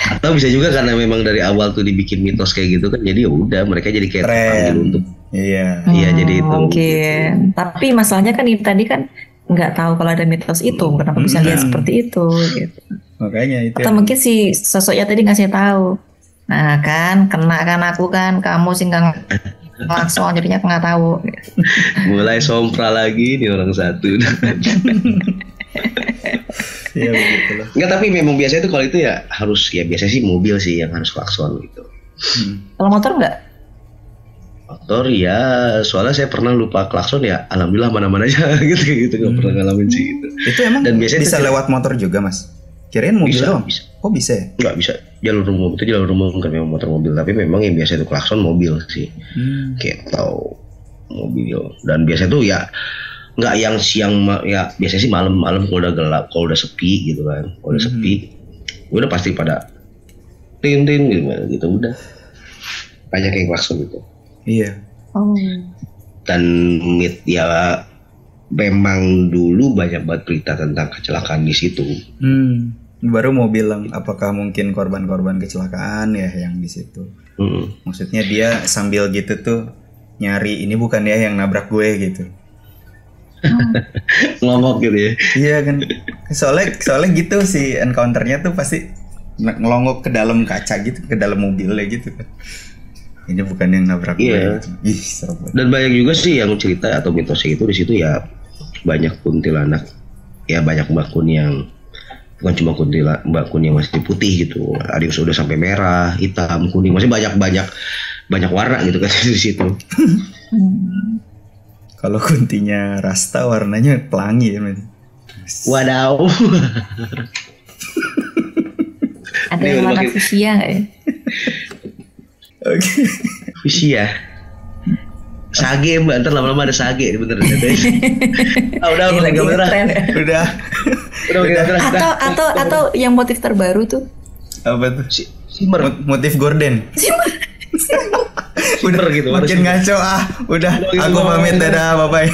Atau bisa juga karena memang dari awal tuh dibikin mitos kayak gitu kan, jadi ya udah mereka jadi kayak terpanggil untuk iya jadi itu mungkin gitu. Tapi masalahnya kan tadi kan nggak tahu kalau ada mitos itu, kenapa bisa lihat seperti itu gitu. Makanya itu. Atau mungkin si sosoknya tadi ngasih tahu, nah kan kena kan aku kan, kamu sih nggak langsung jadinya aku nggak tahu. Mulai sompra lagi nih orang satu. Iya begitulah. Enggak, tapi memang biasanya itu kalau itu ya harus, ya biasanya sih mobil sih yang harus klakson gitu. Kalau motor nggak? Motor ya, soalnya saya pernah lupa klakson ya, alhamdulillah mana-mana aja gitu nggak pernah ngalamin sih gitu. Itu emang dan biasanya bisa lewat motor juga Mas? Kirain mobil doang. Bisa. Oh bisa ya? Nggak bisa, jalur umum itu jalur umum, bukan memang motor mobil, tapi memang yang biasa itu klakson mobil sih. Kayak tahu mobil, dan biasa itu ya nggak yang siang ya, biasanya sih malam-malam kalau udah gelap, kalau udah sepi gitu kan, kalau udah sepi udah pasti pada tin gitu udah banyak yang klakson gitu. Iya. Dan ya memang dulu banyak banget berita tentang kecelakaan di situ. Baru mau bilang apakah mungkin korban-korban kecelakaan ya yang di situ. Maksudnya dia sambil gitu tuh nyari, ini bukan ya yang nabrak gue gitu. Ngomong gitu ya. Iya kan. Soalnya gitu sih, encounternya tuh pasti ngelongok ke dalam kaca gitu, ke dalam mobilnya gitu kan. Ini bukan yang nabrak gue. Ih, serem banget. Dan banyak juga sih yang cerita atau mitosnya itu di situ ya, banyak kuntilanak. Ya banyak mbak kun yang bukan cuma kuntilanak, mbak kun yang masih putih gitu. Ada yang sudah sampai merah, hitam, kuning, masih banyak warna gitu kan di situ. Kalau kuntinya rasta warnanya pelangi ya men. Wadaw. Ada yang warna fuchsia nggak ya? Oke. Fuchsia. Sage mbak, ntar lama-lama ada sage bener. Udah Udah. Atau yang motif terbaru tuh. Apa tuh? Simmer. Motif gorden. Udah gitu. Makin ngaco udah. Aku pamit, dadah, bye-bye.